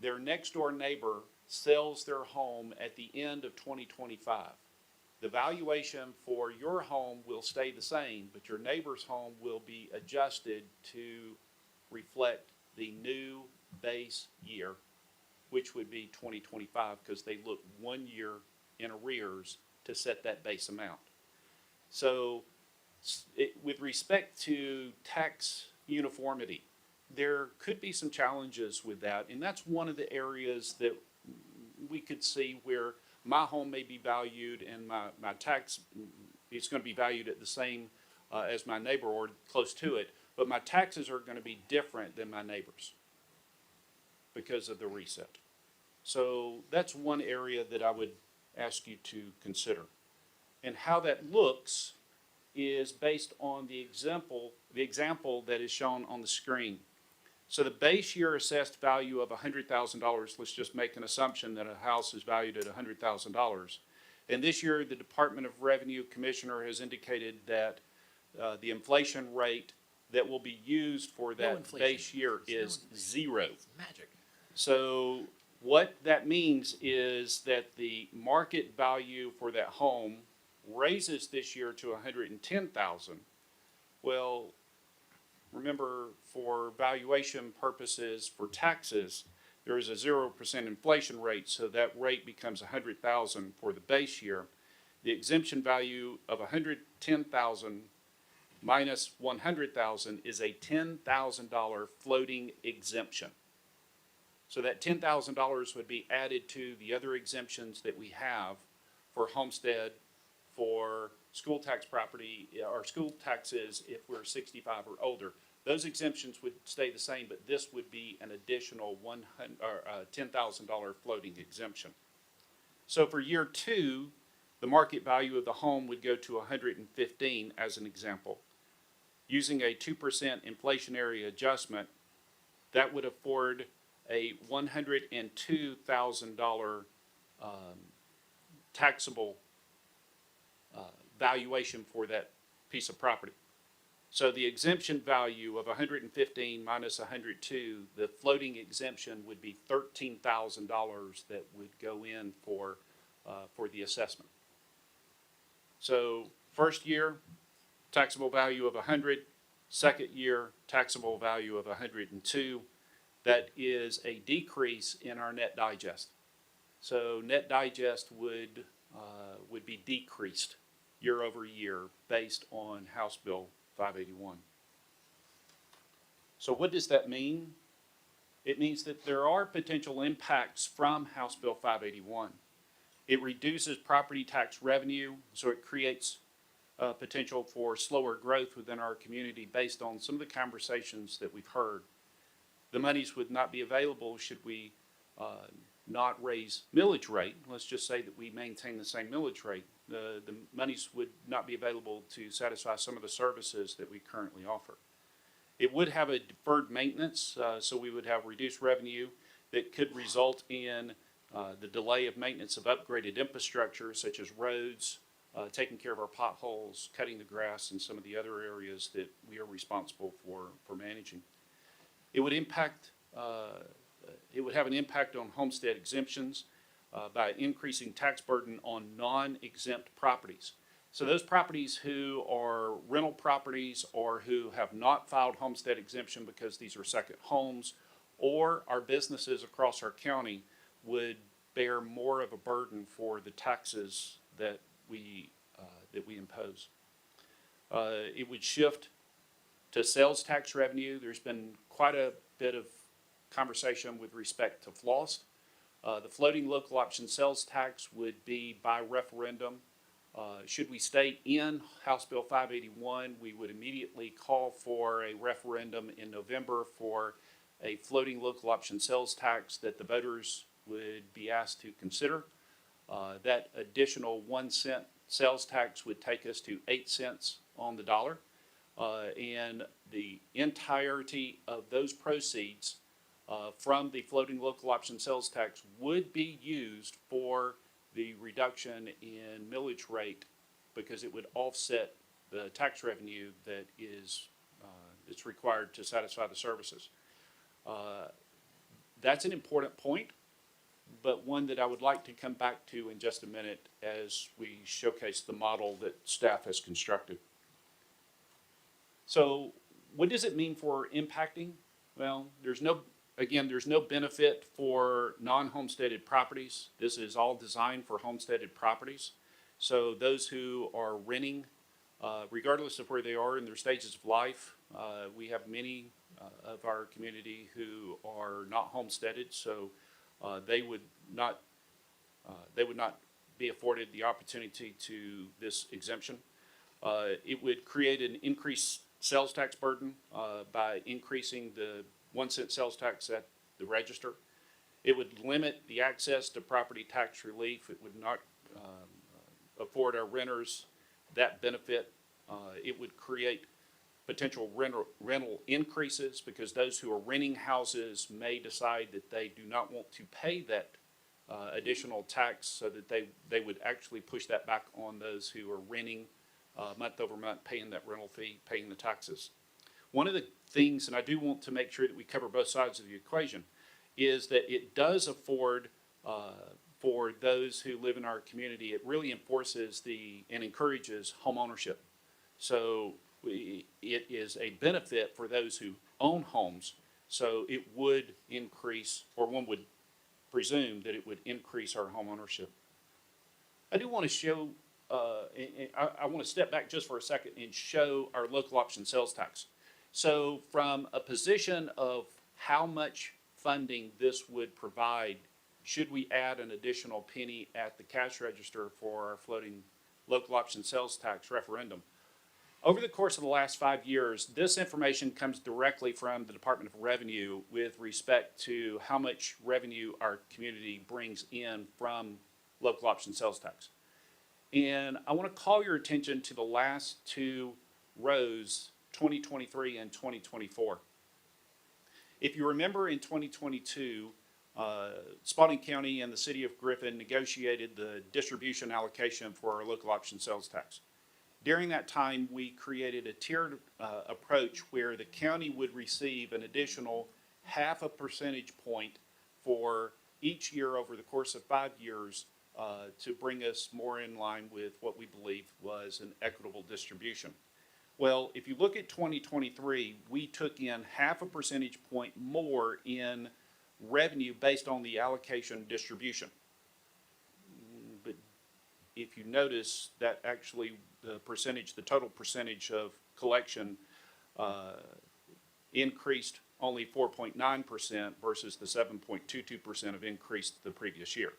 their next door neighbor sells their home at the end of 2025, the valuation for your home will stay the same, but your neighbor's home will be adjusted to reflect the new base year, which would be 2025, because they look 1 year in arrears to set that base amount. So with respect to tax uniformity, there could be some challenges with that, and that's one of the areas that we could see where my home may be valued and my tax, it's going to be valued at the same as my neighbor or close to it, but my taxes are going to be different than my neighbor's because of the reset. So that's one area that I would ask you to consider. And how that looks is based on the example that is shown on the screen. So the base year assessed value of $100,000, let's just make an assumption that a house is valued at $100,000. And this year, the Department of Revenue Commissioner has indicated that the inflation rate that will be used for that inflation. base year is zero. It's magic. So what that means is that the market value for that home raises this year to $110,000. Well, remember, for valuation purposes for taxes, there is a 0% inflation rate, so that rate becomes $100,000 for the base year. The exemption value of $110,000 minus $100,000 is a $10,000 floating exemption. So that $10,000 would be added to the other exemptions that we have for homestead, for school tax property, or school taxes if we're 65 or older. Those exemptions would stay the same, but this would be an additional $10,000 floating exemption. So for year two, the market value of the home would go to $115,000 as an example. Using a 2% inflationary adjustment, that would afford a $102,000 taxable valuation for that piece of property. So the exemption value of 115 minus 102, the floating exemption would be $13,000 that would go in for the assessment. So first year, taxable value of 100, second year, taxable value of 102. That is a decrease in our net digest. So net digest would be decreased year over year based on House Bill 581. So what does that mean? It means that there are potential impacts from House Bill 581. It reduces property tax revenue, so it creates potential for slower growth within our community based on some of the conversations that we've heard. The monies would not be available should we not raise millage rate. Let's just say that we maintain the same millage rate. The monies would not be available to satisfy some of the services that we currently offer. It would have a deferred maintenance, so we would have reduced revenue that could result in the delay of maintenance of upgraded infrastructure such as roads, taking care of our potholes, cutting the grass, and some of the other areas that we are responsible for managing. It would impact. It would have an impact on homestead exemptions by increasing tax burden on non-exempt properties. So those properties who are rental properties or who have not filed homestead exemption because these are second homes, or our businesses across our county would bear more of a burden for the taxes that we impose. It would shift to sales tax revenue. There's been quite a bit of conversation with respect to FLOST. The floating local option sales tax would be by referendum. Should we stay in House Bill 581, we would immediately call for a referendum in November for a floating local option sales tax that the voters would be asked to consider. That additional 1 cent sales tax would take us to 8 cents on the dollar. And the entirety of those proceeds from the floating local option sales tax would be used for the reduction in millage rate because it would offset the tax revenue that is it's required to satisfy the services. That's an important point, but one that I would like to come back to in just a minute as we showcase the model that staff has constructed. So what does it mean for impacting? Well, there's no benefit for non-homesteaded properties. This is all designed for homesteaded properties. So those who are renting regardless of where they are in their stages of life. We have many of our community who are not homesteaded, so they would not be afforded the opportunity to this exemption. It would create an increased sales tax burden by increasing the 1 cent sales tax at the register. It would limit the access to property tax relief. It would not afford our renters that benefit. It would create potential rental increases because those who are renting houses may decide that they do not want to pay that additional tax, so that they would actually push that back on those who are renting month over month, paying that rental fee, paying the taxes. One of the things, and I do want to make sure that we cover both sides of the equation, is that it does afford for those who live in our community, it really enforces and encourages home ownership. So it is a benefit for those who own homes. So it would increase, or one would presume that it would increase our home ownership. I do want to show, I want to step back just for a second and show our local option sales tax. So from a position of how much funding this would provide, should we add an additional penny at the cash register for our floating local option sales tax referendum? Over the course of the last 5 years, this information comes directly from the Department of Revenue with respect to how much revenue our community brings in from local option sales tax. And I want to call your attention to the last two rows, 2023 and 2024. If you remember, in 2022, Spalding County and the City of Griffin negotiated the distribution allocation for our local option sales tax. During that time, we created a tiered approach where the county would receive an additional 0.5 percentage point for each year over the course of 5 years to bring us more in line with what we believe was an equitable distribution. Well, if you look at 2023, we took in 0.5 percentage point more in revenue based on the allocation distribution. But if you notice that actually the total percentage of collection increased only 4.9% versus the 7.22% of increase the previous year.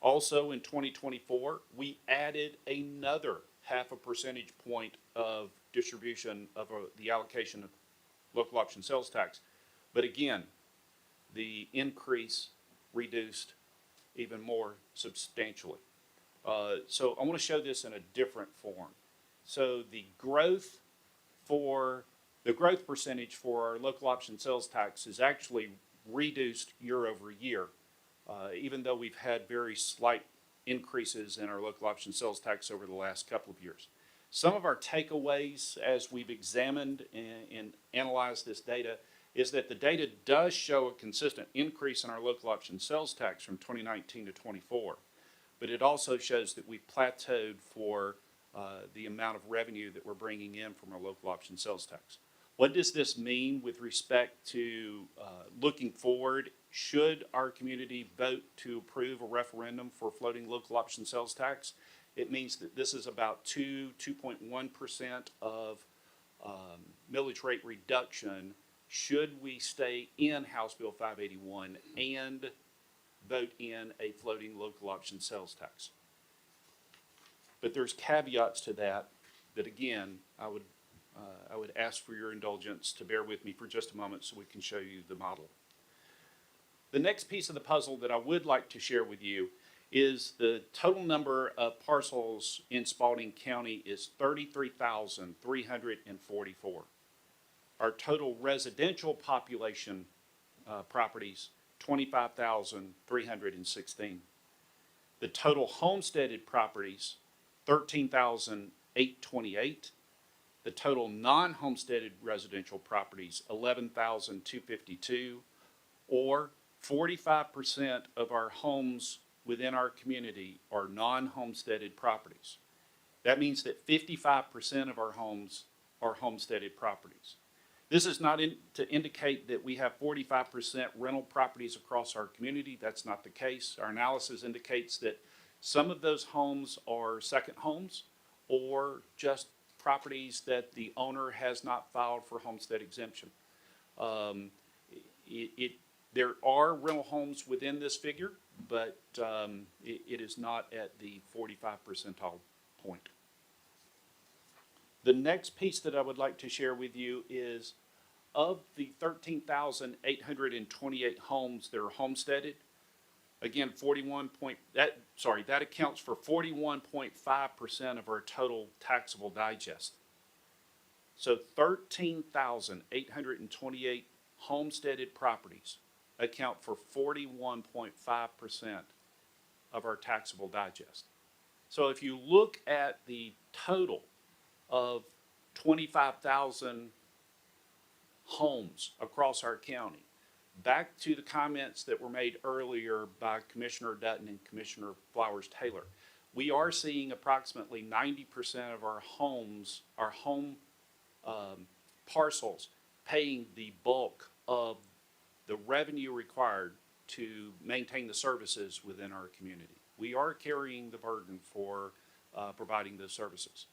Also in 2024, we added another 0.5 percentage point of distribution of the allocation of local option sales tax. But again, the increase reduced even more substantially. So I want to show this in a different form. So the growth percentage for our local option sales tax is actually reduced year over year, even though we've had very slight increases in our local option sales tax over the last couple of years. Some of our takeaways as we've examined and analyzed this data is that the data does show a consistent increase in our local option sales tax from 2019 to 24. But it also shows that we've plateaued for the amount of revenue that we're bringing in from our local option sales tax. What does this mean with respect to looking forward? Should our community vote to approve a referendum for floating local option sales tax? It means that this is about 2.1% of millage rate reduction should we stay in House Bill 581 and vote in a floating local option sales tax. But there's caveats to that again, I would ask for your indulgence to bear with me for just a moment so we can show you the model. The next piece of the puzzle that I would like to share with you is the total number of parcels in Spalding County is 33,344. Our total residential population properties, 25,316. The total homesteaded properties, 13,828. The total non-homesteaded residential properties, 11,252, or 45% of our homes within our community are non-homesteaded properties. That means that 55% of our homes are homesteaded properties. This is not to indicate that we have 45% rental properties across our community. That's not the case. Our analysis indicates that some of those homes are second homes, or just properties that the owner has not filed for homestead exemption. There are rental homes within this figure, but it is not at the 45 percentile point. The next piece that I would like to share with you is of the 13,828 homes that are homesteaded, again, that accounts for 41.5% of our total taxable digest. So 13,828 homesteaded properties account for 41.5% of our taxable digest. So if you look at the total of 25,000 homes across our county, back to the comments that were made earlier by Commissioner Dutton and Commissioner Flowers Taylor, we are seeing approximately 90% of our homes, our home parcels, paying the bulk of the revenue required to maintain the services within our community. We are carrying the burden for providing those services.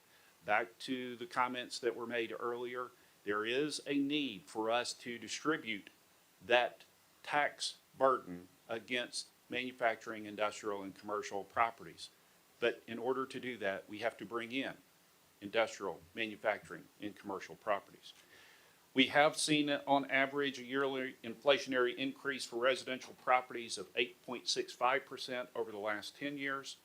Back to the comments that were made earlier, there is a need for us to distribute that tax burden against manufacturing, industrial, and commercial properties. But in order to do that, we have to bring in industrial, manufacturing, and commercial properties. We have seen on average a yearly inflationary increase for residential properties of 8.65% over the last 10 years.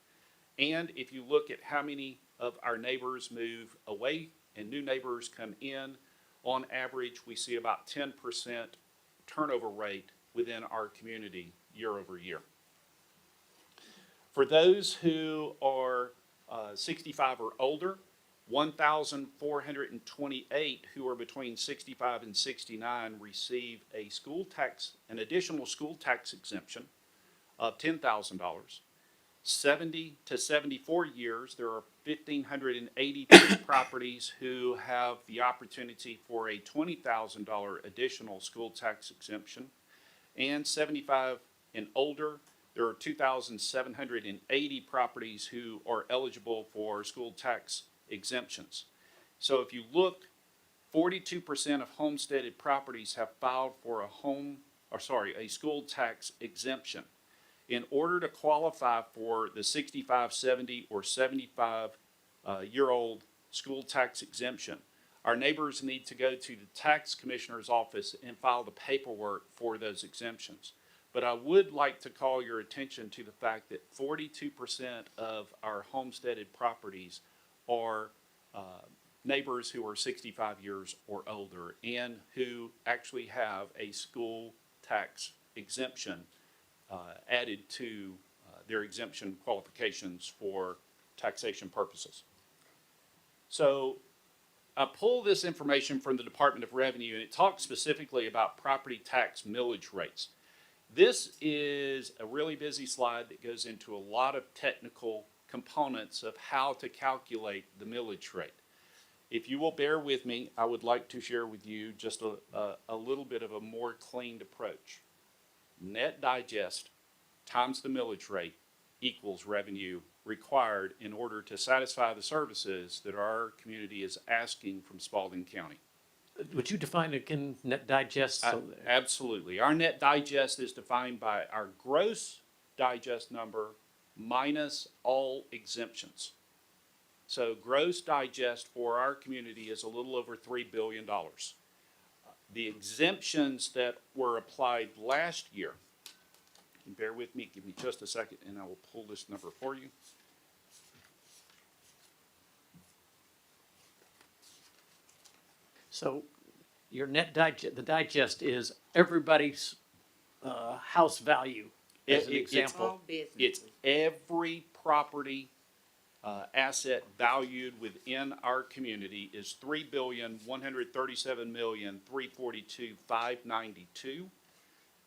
And if you look at how many of our neighbors move away and new neighbors come in, on average, we see about 10% turnover rate within our community year over year. For those who are 65 or older, 1,428 who are between 65 and 69 receive an additional school tax exemption of $10,000. 70 to 74 years, there are 1,582 properties who have the opportunity for a $20,000 additional school tax exemption. And 75 and older, there are 2,780 properties who are eligible for school tax exemptions. So if you look, 42% of homesteaded properties have filed for a school tax exemption. In order to qualify for the 65, 70, or 75-year-old school tax exemption, our neighbors need to go to the tax commissioner's office and file the paperwork for those exemptions. But I would like to call your attention to the fact that 42% of our homesteaded properties are neighbors who are 65 years or older and who actually have a school tax exemption added to their exemption qualifications for taxation purposes. So I pull this information from the Department of Revenue, and it talks specifically about property tax millage rates. This is a really busy slide that goes into a lot of technical components of how to calculate the millage rate. If you will bear with me, I would like to share with you just a little bit of a more cleaned approach. Net digest times the millage rate equals revenue required in order to satisfy the services that our community is asking from Spalding County. Would you define again net digest? Absolutely. Our net digest is defined by our gross digest number minus all exemptions. So gross digest for our community is a little over $3 billion. The exemptions that were applied last year, and bear with me, give me just a second, and I will pull this number for you. So your net digest, the digest is everybody's house value, as an example. All businesses. It's every property asset valued within our community is $3,137,342,592,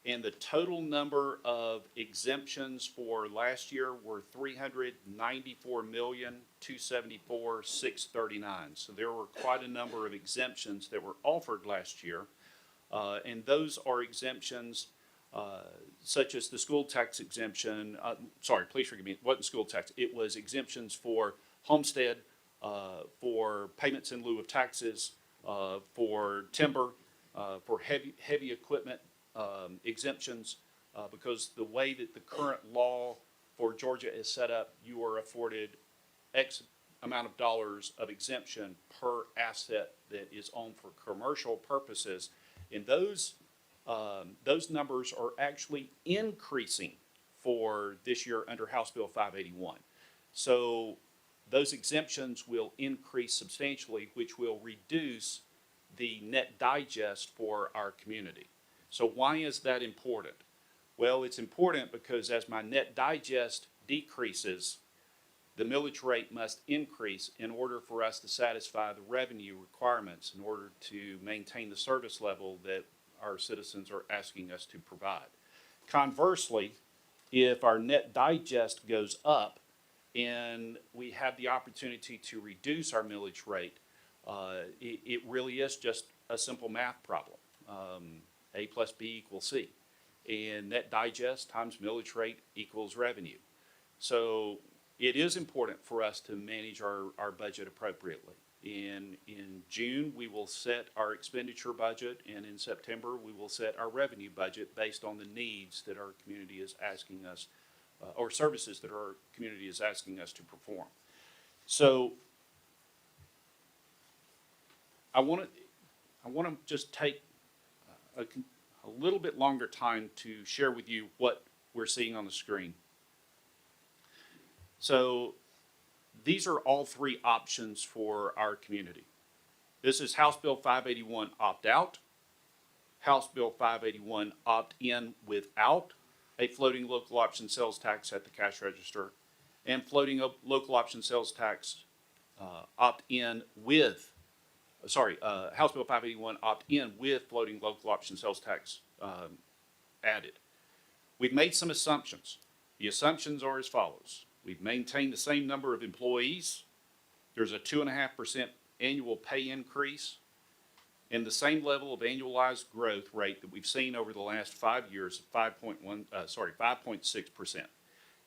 and the total number of exemptions for last year were $394,274,639. So there were quite a number of exemptions that were offered last year, and those are exemptions such as the school tax exemption. Please forgive me, it wasn't school tax. It was exemptions for homestead, for payments in lieu of taxes, for timber, for heavy equipment exemptions, because the way that the current law for Georgia is set up, you are afforded X amount of dollars of exemption per asset that is owned for commercial purposes. And those numbers are actually increasing for this year under House Bill 581. So those exemptions will increase substantially, which will reduce the net digest for our community. So why is that important? Well, it's important because as my net digest decreases, the millage rate must increase in order for us to satisfy the revenue requirements in order to maintain the service level that our citizens are asking us to provide. Conversely, if our net digest goes up and we have the opportunity to reduce our millage rate, it really is just a simple math problem. A plus B equals C. And net digest times millage rate equals revenue. So it is important for us to manage our budget appropriately. In June, we will set our expenditure budget, and in September, we will set our revenue budget based on the needs that our community is asking us, or services that our community is asking us to perform. So I want to just take a little bit longer time to share with you what we're seeing on the screen. So these are all three options for our community. This is House Bill 581 opt-out, House Bill 581 opt-in without a floating local option sales tax at the cash register, and floating local option sales tax opt-in with, House Bill 581 opt-in with floating local option sales tax added. We've made some assumptions. The assumptions are as follows. We've maintained the same number of employees. There's a 2.5% annual pay increase and the same level of annualized growth rate that we've seen over the last 5 years, 5.6%.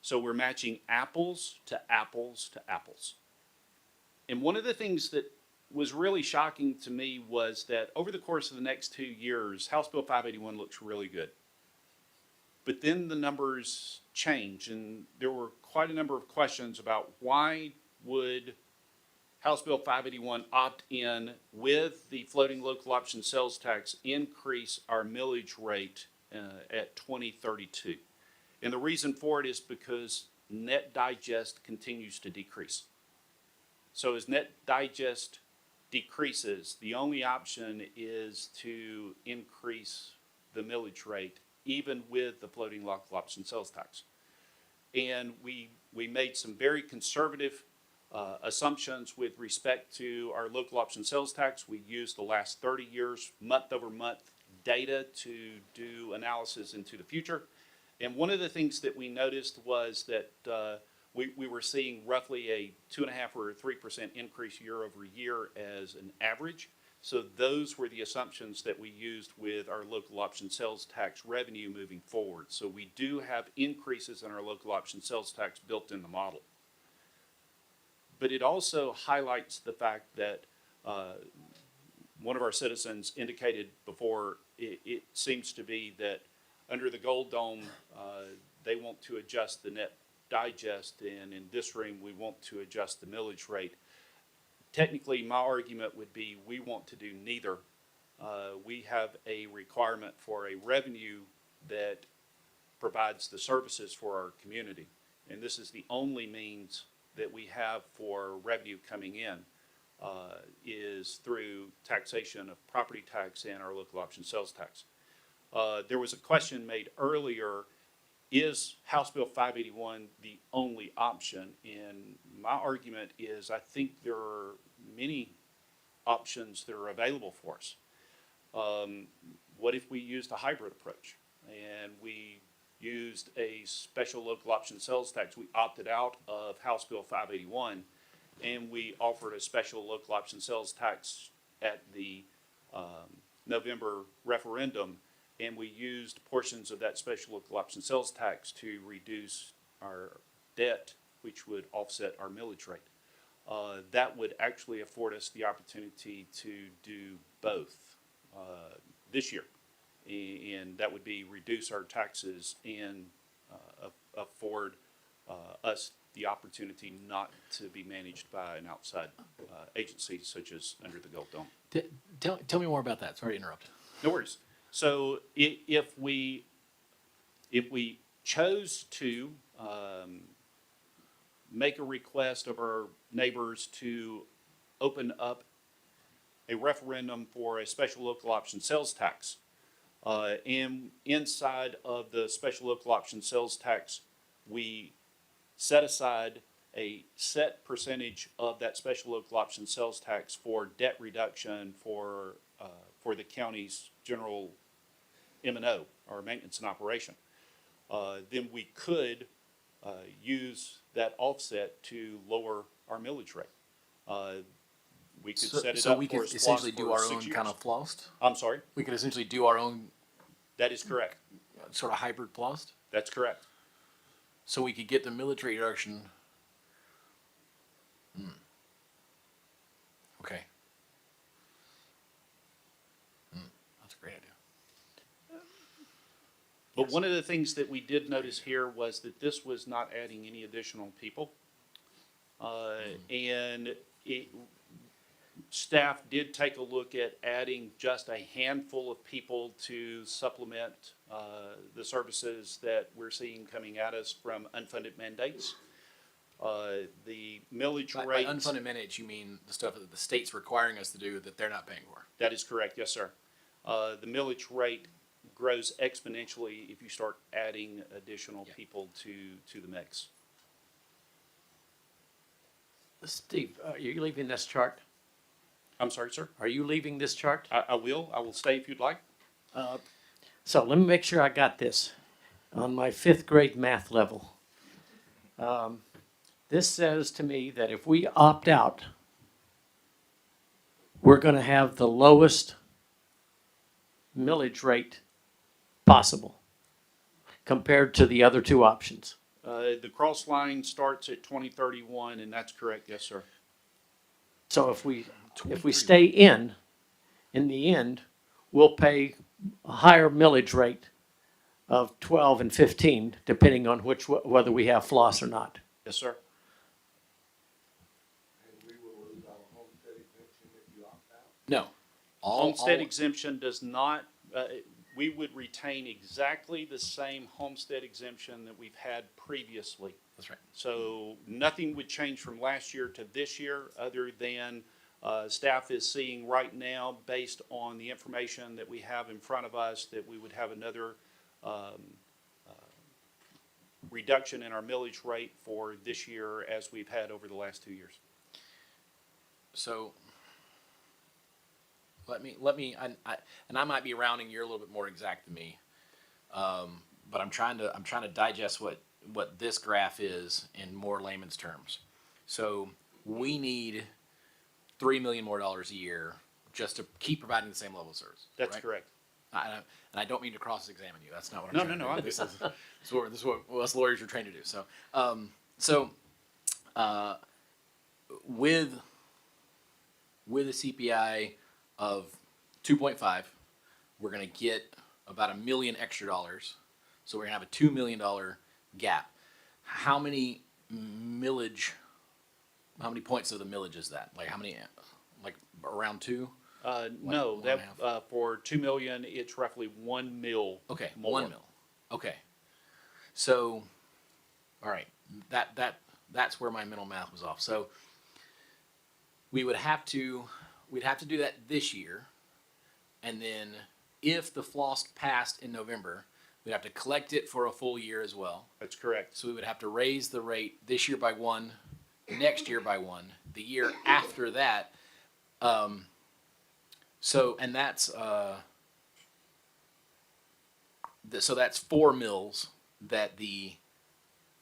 So we're matching apples to apples to apples. And one of the things that was really shocking to me was that over the course of the next 2 years, House Bill 581 looks really good. But then the numbers change, and there were quite a number of questions about why would House Bill 581 opt in with the floating local option sales tax increase our millage rate at 2032. And the reason for it is because net digest continues to decrease. So as net digest decreases, the only option is to increase the millage rate even with the floating local option sales tax. And we made some very conservative assumptions with respect to our local option sales tax. We used the last 30 years month over month data to do analysis into the future. And one of the things that we noticed was that we were seeing roughly a 2.5 or 3% increase year over year as an average. So those were the assumptions that we used with our local option sales tax revenue moving forward. So we do have increases in our local option sales tax built in the model. But it also highlights the fact that one of our citizens indicated before, it seems to be that under the Gold Dome, they want to adjust the net digest, and in this room, we want to adjust the millage rate. Technically, my argument would be we want to do neither. We have a requirement for a revenue that provides the services for our community. And this is the only means that we have for revenue coming in is through taxation of property tax and our local option sales tax. There was a question made earlier, is House Bill 581 the only option? And my argument is I think there are many options that are available for us. What if we used a hybrid approach and we used a special local option sales tax? We opted out of House Bill 581 and we offered a special local option sales tax at the November referendum, and we used portions of that special local option sales tax to reduce our debt, which would offset our millage rate. that would actually afford us the opportunity to do both this year. And that would be reduce our taxes and afford us the opportunity not to be managed by an outside agency such as Under the Gold Dome. Tell me more about that. Sorry to interrupt. No worries. So if we chose to make a request of our neighbors to open up a referendum for a special local option sales tax, and inside of the special local option sales tax, we set aside a set percentage of that special local option sales tax for debt reduction for the county's general M&O, or maintenance and operation. Then we could use that offset to lower our millage rate. We could set it So up we for could a essentially SPLOST do for our 6 own years. kind of flossed. I'm sorry? We could essentially do our own That is correct. sort of hybrid flossed. That's correct. So we could get the military reduction. Okay. That's a great idea. But one of the things that we did notice here was that this was not adding any additional people. And staff did take a look at adding just a handful of people to supplement the services that we're seeing coming at us from unfunded mandates. The millage By rate. unfunded mandates, you mean the stuff that the state's requiring us to do that they're not paying for? That is correct, yes, sir. The millage rate grows exponentially if you start adding additional people to the mix. Steve, are you leaving this chart? I'm sorry, sir? Are you leaving this chart? I will. I will stay if you'd like. So let me make sure I got this on my 5th grade math level. This says to me that if we opt out, we're going to have the lowest millage rate possible compared to the other two options. The cross line starts at 2031, and that's correct, yes, sir. So if we stay in the end, we'll pay a higher millage rate of 12 and 15, depending on whether we have floss or not. Yes, sir. No. Homestead exemption does not, we would retain exactly the same homestead exemption that we've had previously. That's right. So nothing would change from last year to this year other than staff is seeing right now, based on the information that we have in front of us, that we would have another reduction in our millage rate for this year as we've had over the last 2 years. So let me, and I might be rounding, you're a little bit more exact than me, but I'm trying to digest what this graph is in more layman's terms. So we need $3 million more a year just to keep providing the same level of service. That's right? correct. And I don't mean to cross-examine you. That's not what I'm trying to do. I'm This is what us lawyers are trained to do. So, with a CPI of 2.5, we're going to get about $1 million extra dollars. So we're going to have a $2 million gap. How many points of the millage is that? Like how many? Like around 2? No, one and a that for 2 million, it's roughly 1 mil. Okay, more. 1 mil. Okay. So, all right, that's where my mental math was off. So we'd have to do that this year, and then if the floss passed in November, we'd have to collect it for a full year as well. That's correct. So we would have to raise the rate this year by 1, next year by 1, the year after that. So that's so that's 4 mils that the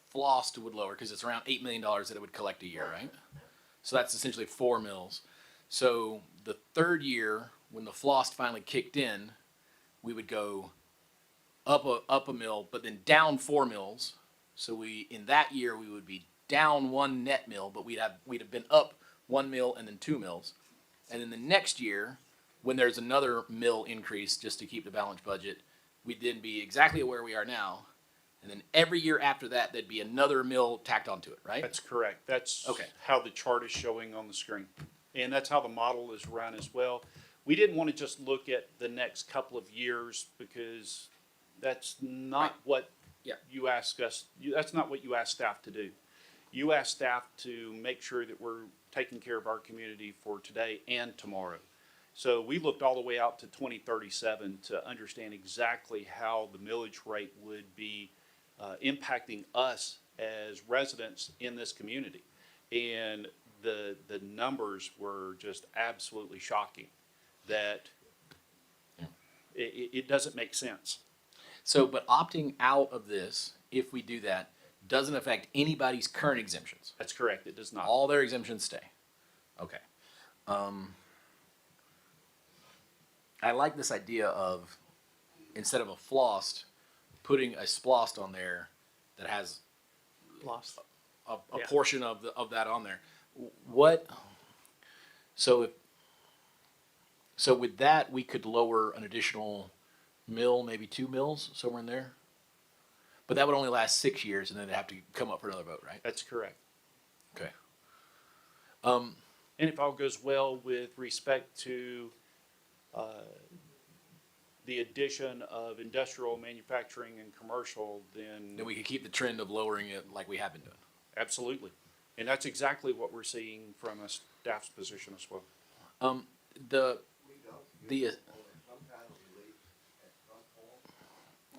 floss would lower, because it's around $8 million that it would collect a year, right? So that's essentially 4 mils. So the third year, when the floss finally kicked in, we would go up a mil, but then down 4 mils. So in that year we would be down 1 net mill, but we'd have been up 1 mill and then 2 mills. And then the next year, when there's another mill increase just to keep the balanced budget, we'd then be exactly where we are now. And then every year after that, there'd be another mill tacked onto it, right? That's correct. That's Okay. how the chart is showing on the screen. And that's how the model is run as well. We didn't want to just look at the next couple of years because that's not Right. what Yeah. you ask us, that's not what you ask staff to do. You ask staff to make sure that we're taking care of our community for today and tomorrow. So we looked all the way out to 2037 to understand exactly how the millage rate would be impacting us as residents in this community. And the numbers were just absolutely shocking that it doesn't make sense. So, but opting out of this, if we do that, doesn't affect anybody's current exemptions. That's correct. It does not. All their exemptions stay. Okay. I like this idea of, instead of a flossed, putting a splossed on there that has Lost. a Yeah. portion of that on there. What? So with that, we could lower an additional mill, maybe 2 mills, somewhere in there. But that would only last 6 years, and then it'd have to come up for another vote, right? That's correct. Okay. And if all goes well with respect to the addition of industrial, manufacturing, and commercial, then Then we could keep the trend of lowering it like we have been doing. absolutely. And that's exactly what we're seeing from a staff's position as well. The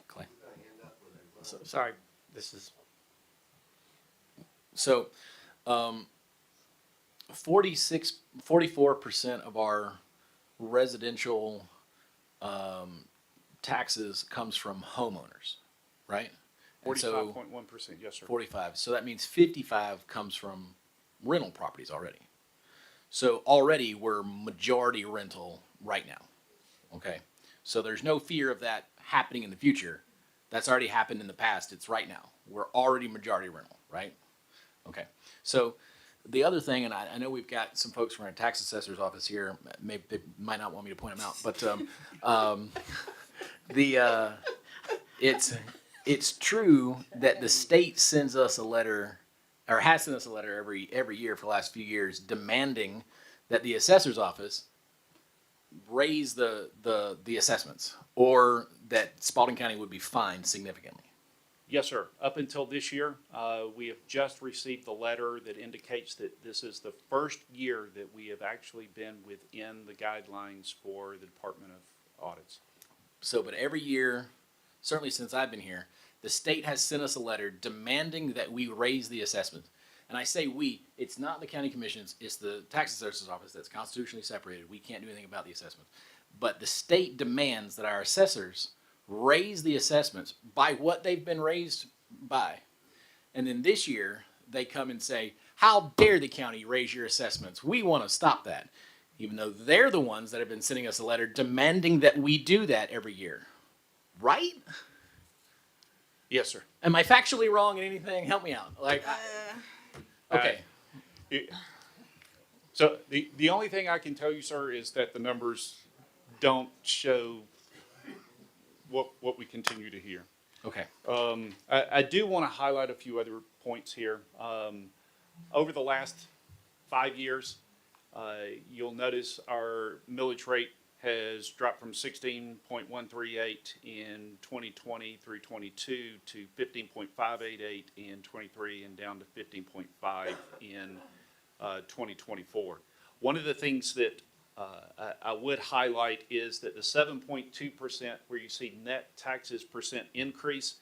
Clay. So, sorry, this is, So, 44% of our residential taxes comes from homeowners, right? And so 45.1%, yes, sir. 45. So that means 55 comes from rental properties already. So already we're majority rental right now. Okay. So there's no fear of that happening in the future. That's already happened in the past. It's right now. We're already majority rental, right? Okay. So the other thing, and I know we've got some folks from our tax assessor's office here. Maybe they might not want me to point them out, but it's true that the state sends us a letter, or has sent us a letter every year for the last few years, demanding that the assessor's office raise the assessments, or that Spalding County would be fined significantly. Yes, sir. Up until this year, we have just received the letter that indicates that this is the first year that we have actually been within the guidelines for the Department of Audits. So, but every year, certainly since I've been here, the state has sent us a letter demanding that we raise the assessment. And I say we, it's not the county commissions, it's the tax assessor's office that's constitutionally separated. We can't do anything about the assessment. But the state demands that our assessors raise the assessments by what they've been raised by. And then this year, they come and say, how dare the county raise your assessments? We want to stop that. Even though they're the ones that have been sending us a letter demanding that we do that every year. Right? Yes, sir. Am I factually wrong in anything? Help me out. Okay. So the only thing I can tell you, sir, is that the numbers don't show what we continue to hear. Okay. I do want to highlight a few other points here. Over the last 5 years, you'll notice our millage rate has dropped from 16.138 in 2020 through 22 to 15.588 in 23 and down to 15.5 in 2024. One of the things that I would highlight is that the 7.2% where you see net taxes percent increase,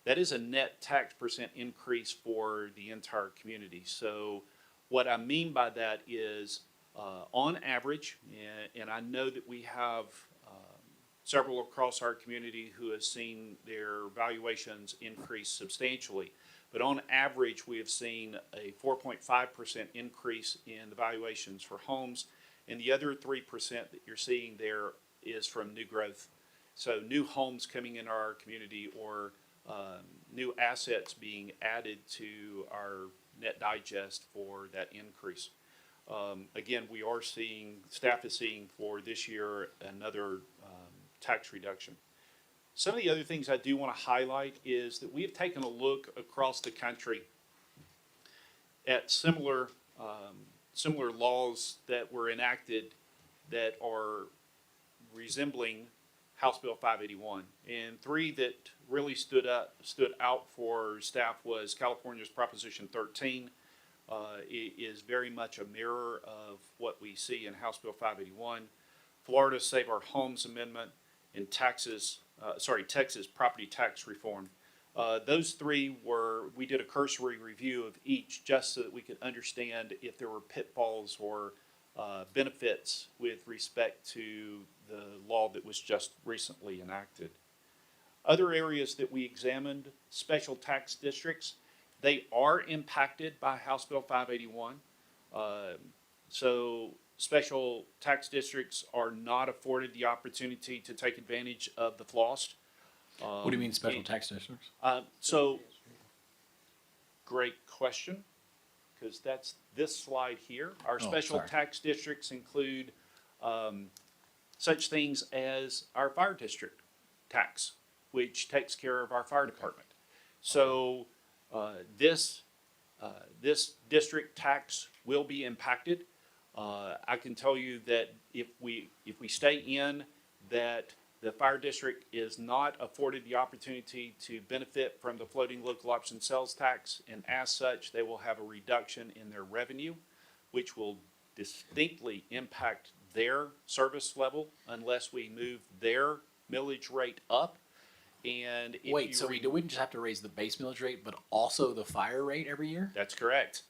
that is a net tax percent increase for the entire community. So what I mean by that is on average, and I know that we have several across our community who have seen their valuations increase substantially, but on average we have seen a 4.5% increase in the valuations for homes. And the other 3% that you're seeing there is from new growth. So new homes coming in our community or new assets being added to our net digest for that increase. Again, we are seeing, staff is seeing for this year another tax reduction. Some of the other things I do want to highlight is that we have taken a look across the country at similar laws that were enacted that are resembling House Bill 581. And three that really stood out for staff was California's Proposition 13. It is very much a mirror of what we see in House Bill 581. Florida's Save Our Homes Amendment, and Texas property tax reform. Those three we did a cursory review of each just so that we could understand if there were pitfalls or benefits with respect to the law that was just recently enacted. Other areas that we examined, special tax districts, they are impacted by House Bill 581. So special tax districts are not afforded the opportunity to take advantage of the FLOST. What do you mean special tax districts? So, great question, because that's this slide here. Our special tax districts include such things as our fire district tax, which takes care of our fire department. So this district tax will be impacted. I can tell you that if we stay in, that the fire district is not afforded the opportunity to benefit from the floating local option sales tax, and as such, they will have a reduction in their revenue, which will distinctly impact their service level unless we move their millage rate up. And if Wait, so we wouldn't just have to raise the base millage rate, but also the fire rate every year? That's correct.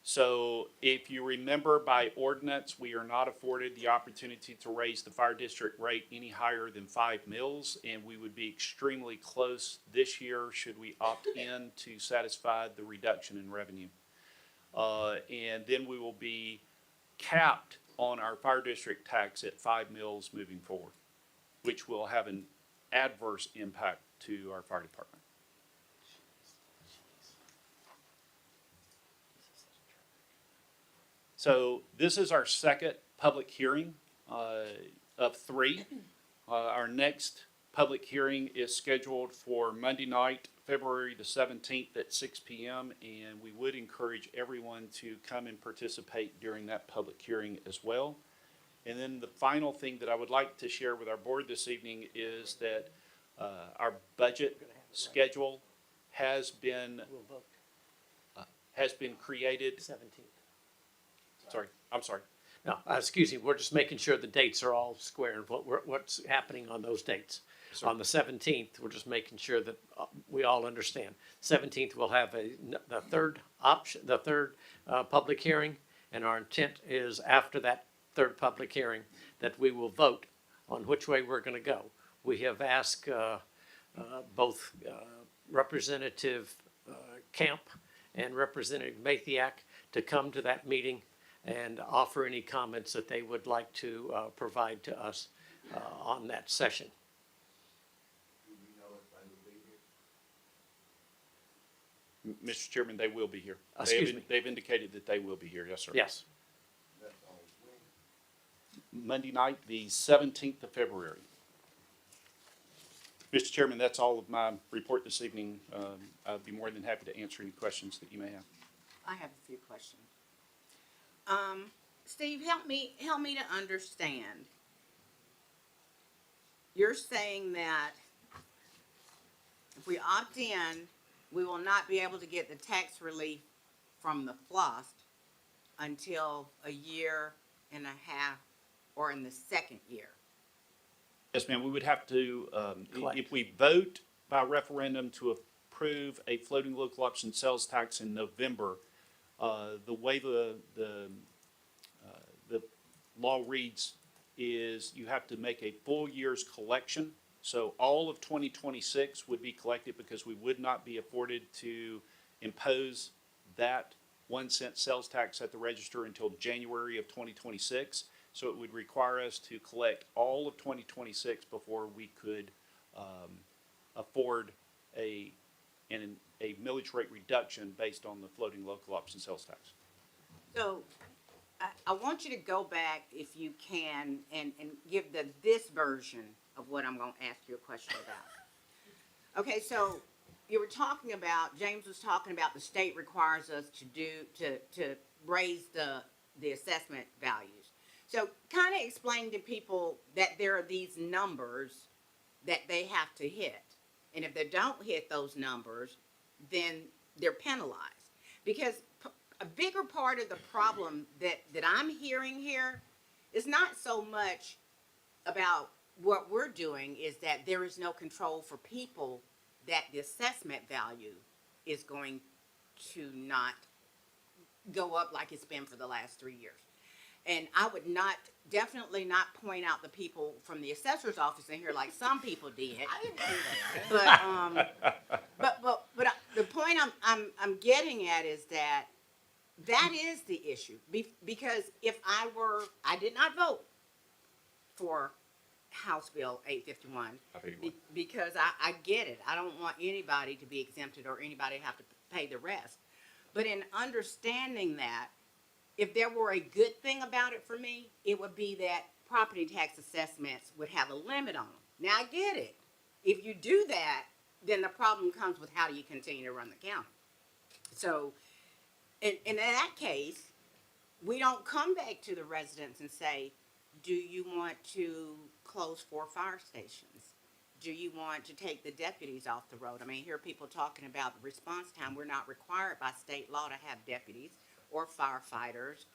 So if you remember, by ordinance, we are not afforded the opportunity to raise the fire district rate any higher than 5 mills, and we would be extremely close this year should we opt in to satisfy the reduction in revenue. And then we will be capped on our fire district tax at 5 mills moving forward, which will have an adverse impact to our fire department. So this is our second public hearing of 3. Our next public hearing is scheduled for Monday night, February the 17th at 6 p.m. And we would encourage everyone to come and participate during that public hearing as well. And then the final thing that I would like to share with our board this evening is that our budget schedule has been created. 17th. Sorry, I'm sorry. No, excuse me, we're just making sure the dates are all square and what's happening on those dates. Yes, sir. On the 17th, we're just making sure that we all understand. 17th, we'll have the third public hearing, and our intent is after that third public hearing that we will vote on which way we're going to go. We have asked both Representative Camp and Representative Mathiak to come to that meeting and offer any comments that they would like to provide to us on that session. Mr. Chairman, they will be here. Excuse me. They've indicated that they will be here, yes, sir. Yes. Monday night, the 17th of February. Mr. Chairman, that's all of my report this evening. I'd be more than happy to answer any questions that you may have. I have a few questions. Steve, help me to understand. You're saying that if we opt in, we will not be able to get the tax relief from the FLOST until a year and a half or in the second year. Yes, ma'am, we would have to, Collect. if we vote by referendum to approve a floating local option sales tax in November, the way the law reads is you have to make a full year's collection. So all of 2026 would be collected because we would not be afforded to impose that 1 cent sales tax at the register until January of 2026. So it would require us to collect all of 2026 before we could afford a and a millage rate reduction based on the floating local option sales tax. So I want you to go back, if you can, and give this version of what I'm going to ask you a question about. Okay, so you were talking about, James was talking about the state requires us to raise the assessment values. So kind of explain to people that there are these numbers that they have to hit. And if they don't hit those numbers, then they're penalized. Because a bigger part of the problem that I'm hearing here is not so much about what we're doing, is that there is no control for people, that the assessment value is going to not go up like it's been for the last 3 years. And I would definitely not point out the people from the assessor's office in here like some people did. I didn't do that. But the point I'm getting at is that is the issue. Because if I did not vote for House Bill 851 because I get it. I don't want anybody to be exempted or anybody to have to pay the rest. But in understanding that, if there were a good thing about it for me, it would be that property tax assessments would have a limit on them. Now, I get it. If you do that, then the problem comes with how do you continue to run the county. So, in that case, we don't come back to the residents and say, do you want to close 4 fire stations? Do you want to take the deputies off the road? I mean, I hear people talking about the response time. We're not required by state law to have deputies or firefighters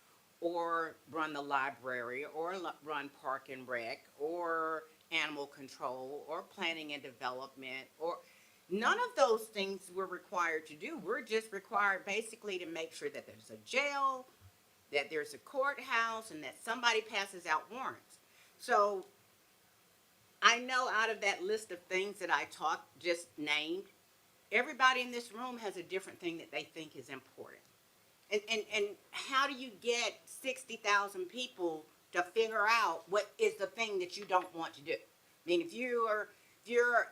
or run the library or run park and rec or animal control or planning and development, or none of those things we're required to do. We're just required basically to make sure that there's a jail, that there's a courthouse, and that somebody passes out warrants. So I know out of that list of things that I just named, everybody in this room has a different thing that they think is important. And how do you get 60,000 people to figure out what is the thing that you don't want to do? I mean, if you're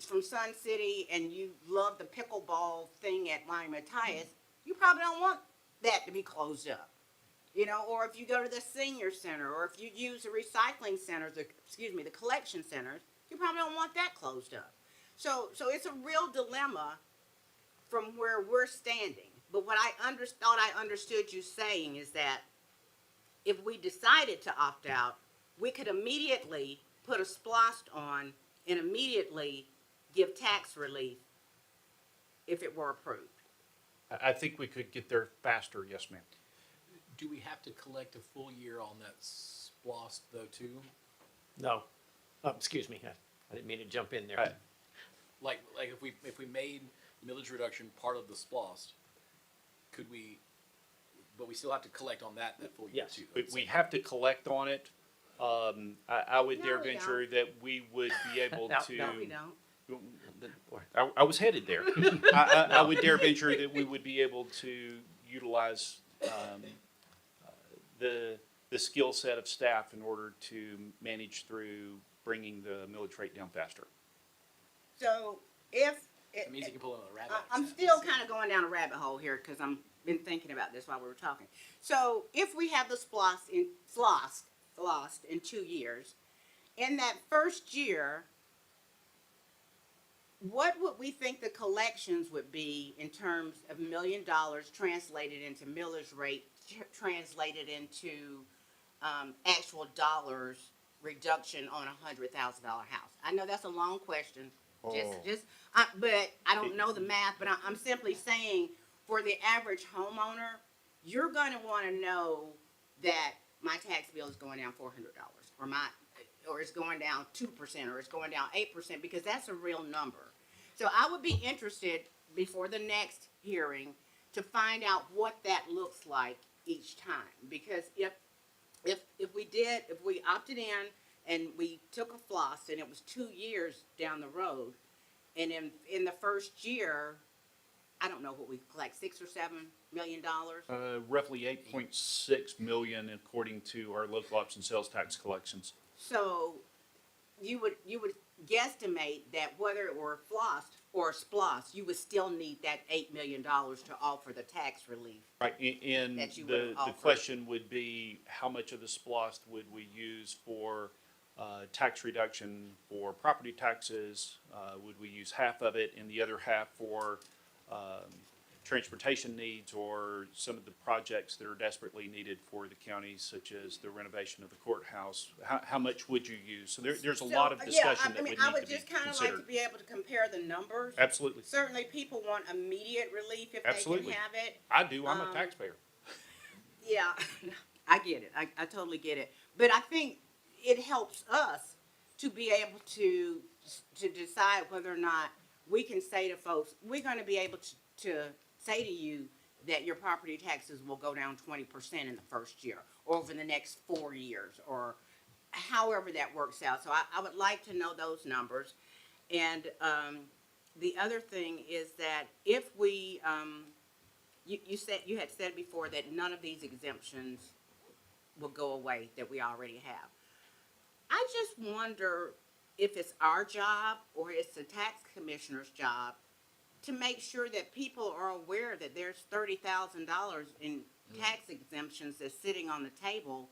from Sun City and you love the pickleball thing at Lime Matthias, you probably don't want that to be closed up. You know, or if you go to the senior center, or if you use the recycling centers, the collection centers, you probably don't want that closed up. So it's a real dilemma from where we're standing. But what I thought I understood you saying is that if we decided to opt out, we could immediately put a SPLOST on and immediately give tax relief if it were approved. I think we could get there faster, yes, ma'am. Do we have to collect a full year on that SPLOST though too? No. Excuse me, I didn't mean to jump in there. Like if we made millage reduction part of the SPLOST, could we? But we still have to collect on that full year Yes. too. We have to collect on it. I would dare No, we venture don't. that we would be able No, to. no, We don't. I was headed there. I would dare venture that we would be able to utilize the skill set of staff in order to manage through bringing the millage rate down faster. So if It means you can pull another rabbit. I'm still kind of going down a rabbit hole here because I'm been thinking about this while we were talking. So if we have the SPLOST in 2 years, in that first year, what would we think the collections would be in terms of $1 million translated into millage rate, translated into actual dollars reduction on a $100,000 house? I know that's a long question, but I don't know the math. But I'm simply saying, for the average homeowner, you're going to want to know that my tax bill is going down $400, or it's going down 2%, or it's going down 8%, because that's a real number. So I would be interested before the next hearing to find out what that looks like each time, because if we opted in and we took a floss and it was 2 years down the road, and in the first year, I don't know what we collect, $6 or $7 million. Roughly 8.6 million according to our local option sales tax collections. So you would guesstimate that whether it were flossed for SPOS, you would still need that $8 million to offer the tax relief. Right, and That you would've the offered. question would be, how much of the SPOS would we use for tax reduction for property taxes? Would we use half of it and the other half for transportation needs or some of the projects that are desperately needed for the county, such as the renovation of the courthouse? How much would you use? So there's a lot of discussion that would need I to would be just kind of like to considered. be able to compare the numbers. Absolutely. Certainly, people want immediate relief if they Absolutely. can have it. I do, I'm a taxpayer. Yeah, I get it. I totally get it. But I think it helps us to be able to decide whether or not we can say to folks, we're going to be able to say to you that your property taxes will go down 20% in the first year, or over the next 4 years, or however that works out. So I would like to know those numbers. And the other thing is that if we, you had said before that none of these exemptions will go away that we already have. I just wonder if it's our job or it's the tax commissioner's job to make sure that people are aware that there's $30,000 in tax exemptions that's sitting on the table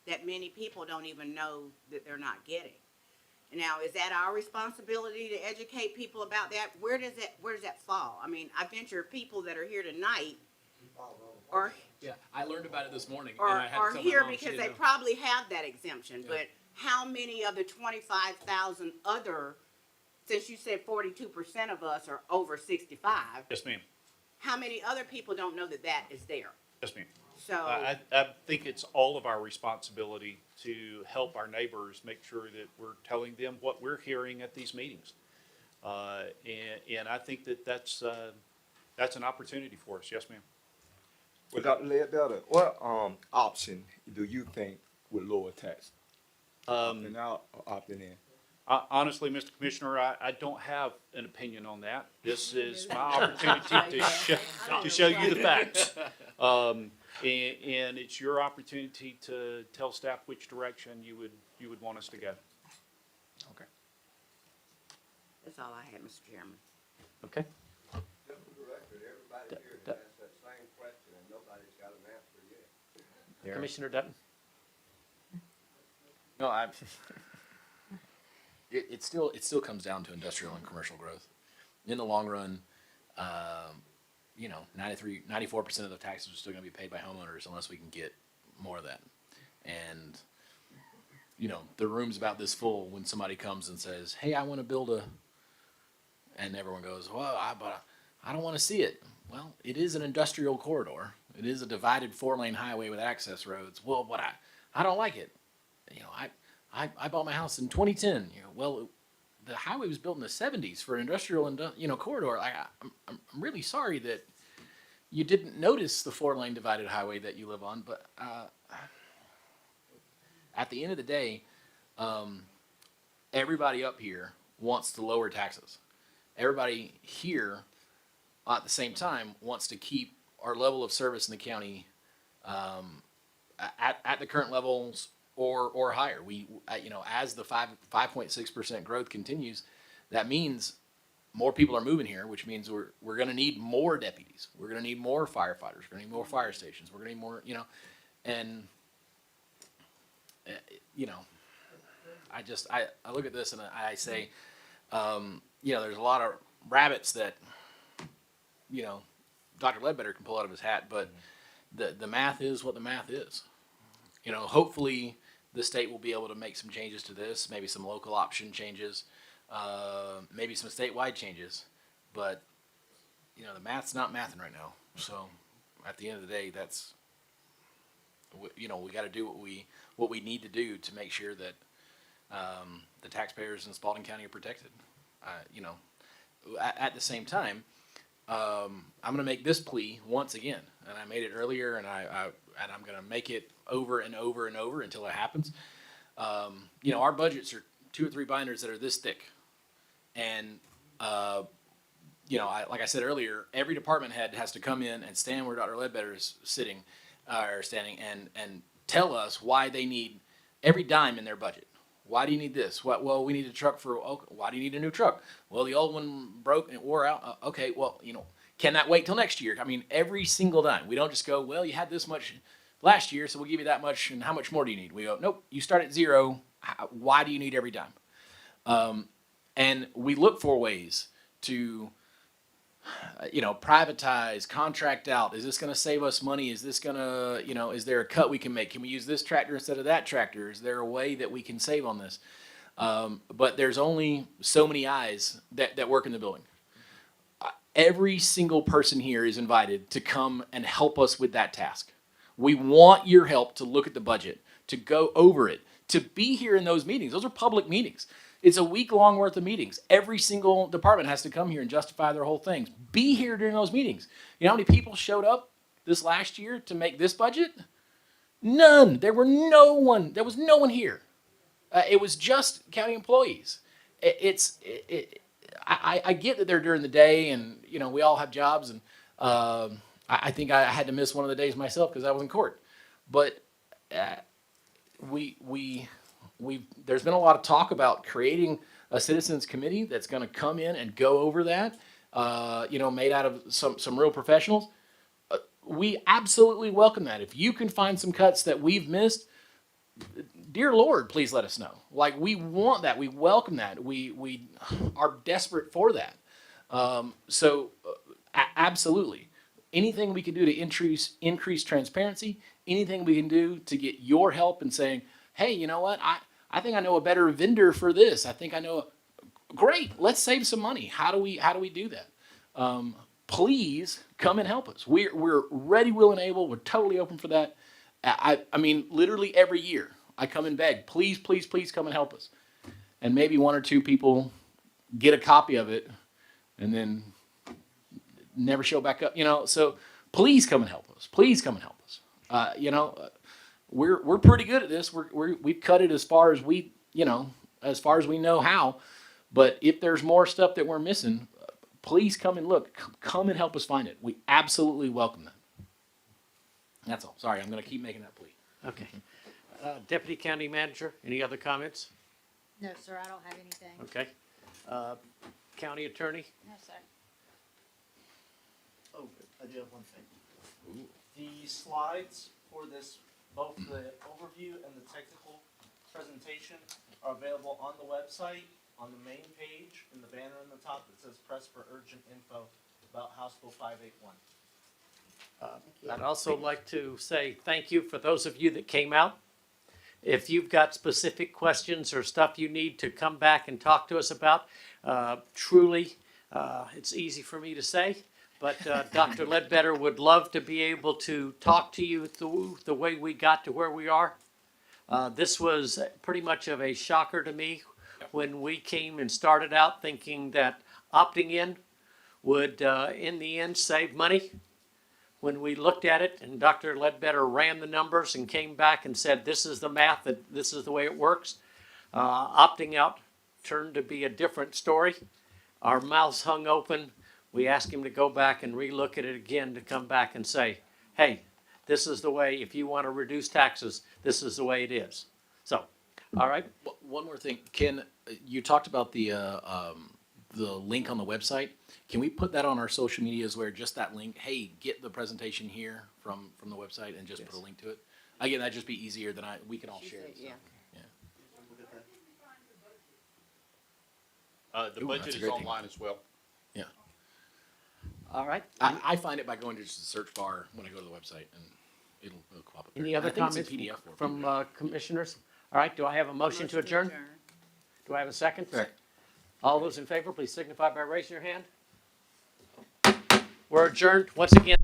that many people don't even know that they're not getting. Now, is that our responsibility to educate people about that? Where does that fall? I mean, I venture people that are here tonight are Yeah, I learned about it this morning, and I had to are tell my here mom she because didn't they know. probably have that exemption, but how many of the 25,000 other, since you said 42% of us are over 65, Yes, ma'am. how many other people don't know that that is there? Yes, ma'am. So, I think it's all of our responsibility to help our neighbors make sure that we're telling them what we're hearing at these meetings. And I think that's an opportunity for us. Yes, ma'am. Well, Dr. Ledbetter, what option do you think would lower tax? Opting out or opting in? Honestly, Mr. Commissioner, I don't have an opinion on that. This is my opportunity to show you the facts. And it's your opportunity to tell staff which direction you would want us to go. Okay. that's all I had, Mr. Chairman. Okay. Just for the record, everybody here has asked that same question and nobody's got an answer yet. Commissioner Dutton? No, it still comes down to industrial and commercial growth. In the long run, 94% of the taxes are still going to be paid by homeowners unless we can get more of that. And the room's about this full when somebody comes and says, "Hey, I want to build and everyone goes, "Well, I don't want to see it." Well, it is an industrial corridor. It is a divided 4-lane highway with access roads. Well, but I don't like it. I bought my house in 2010. Well, the highway was built in the 70s for an industrial corridor. I'm really sorry that you didn't notice the 4-lane divided highway that you live on. But at the end of the day, everybody up here wants to lower taxes. Everybody here, at the same time, wants to keep our level of service in the county at the current levels or higher. We, as the 5.6% growth continues, that means more people are moving here, which means we're going to need more deputies. We're going to need more firefighters. We're going to need more fire stations. We're going to need more, and I look at this and I say, there's a lot of rabbits that, Dr. Ledbetter can pull out of his hat, but the math is what the math is. Hopefully the state will be able to make some changes to this, maybe some local option changes, maybe some statewide changes, but the math's not mathing right now. So at the end of the day, that's, we got to do what we need to do to make sure that the taxpayers in Spalding County are protected. At the same time, I'm going to make this plea once again, and I made it earlier, and I'm going to make it over and over and over until it happens. Our budgets are 2 or 3 binders that are this thick, and like I said earlier, every department head has to come in and stand where Dr. Ledbetter is sitting or standing, and tell us why they need every dime in their budget. Why do you need this? What? Well, we need a truck for. Okay, why do you need a new truck? Well, the old one broke and it wore out. Okay, well, can that wait till next year? I mean, every single time. We don't just go, well, you had this much last year, so we'll give you that much, and how much more do you need? We go, nope, you start at zero. Why do you need every time? And we look for ways to, privatize, contract out. Is this going to save us money? Is this going to, is there a cut we can make? Can we use this tractor instead of that tractor? Is there a way that we can save on this? But there's only so many eyes that work in the building. Every single person here is invited to come and help us with that task. We want your help to look at the budget, to go over it, to be here in those meetings. Those are public meetings. It's a week-long worth of meetings. Every single department has to come here and justify their whole things. Be here during those meetings. You know how many people showed up this last year to make this budget? None. There was no one here. It was just county employees. I get that they're during the day, and we all have jobs, and I think I had to miss one of the days myself because I was in court. But there's been a lot of talk about creating a citizens committee that's going to come in and go over that, made out of some real professionals. We absolutely welcome that. If you can find some cuts that we've missed, dear Lord, please let us know. Like, we want that. We welcome that. We are desperate for that. Absolutely. Anything we can do to increase transparency, anything we can do to get your help in saying, hey, you know what? I think I know a better vendor for this. I think I know. Great. Let's save some money. How do we do that? Please come and help us. We're ready, willing, and able. We're totally open for that. I mean, literally every year I come and beg, please, please, please come and help us. And maybe one or two people get a copy of it and then never show back up. So please come and help us. Please come and help us. We're pretty good at this. We've cut it as far as we know how. But if there's more stuff that we're missing, please come and look. Come and help us find it. We absolutely welcome that. That's all. Sorry, I'm going to keep making that plea. Okay. Deputy County Manager, any other comments? No, sir, I don't have anything. Okay. County Attorney? No, sir. Oh, I do have one thing. The slides for this, both the overview and the technical presentation, are available on the website, on the main page, in the banner in the top that says press for urgent info about House Bill 581. I'd also like to say thank you for those of you that came out. If you've got specific questions or stuff you need to come back and talk to us about, truly, it's easy for me to say, but Dr. Ledbetter would love to be able to talk to you through the way we got to where we are. This was pretty much of a shocker to me when we came and started out thinking that opting in would, in the end, save money. When we looked at it and Dr. Ledbetter ran the numbers and came back and said, this is the math, that this is the way it works, opting out turned to be a different story. Our mouths hung open. We asked him to go back and relook at it again to come back and say, hey, this is the way, if you want to reduce taxes, this is the way it is. So, all right. One more thing. Ken, you talked about the link on the website. Can we put that on our social medias where just that link, hey, get the presentation here from the website and just put a link to it? Again, that'd just be easier than we can all share it. So. Yeah. The budget is online as well. Yeah. All right. I find it by going to just the search bar when I go to the website, and it'll pop up there. Any other I think it's in comments PDF form. from commissioners? All right, do I have a motion to adjourn? Do I have a second? Second. All those in favor, please signify by raising your hand. We're adjourned once again.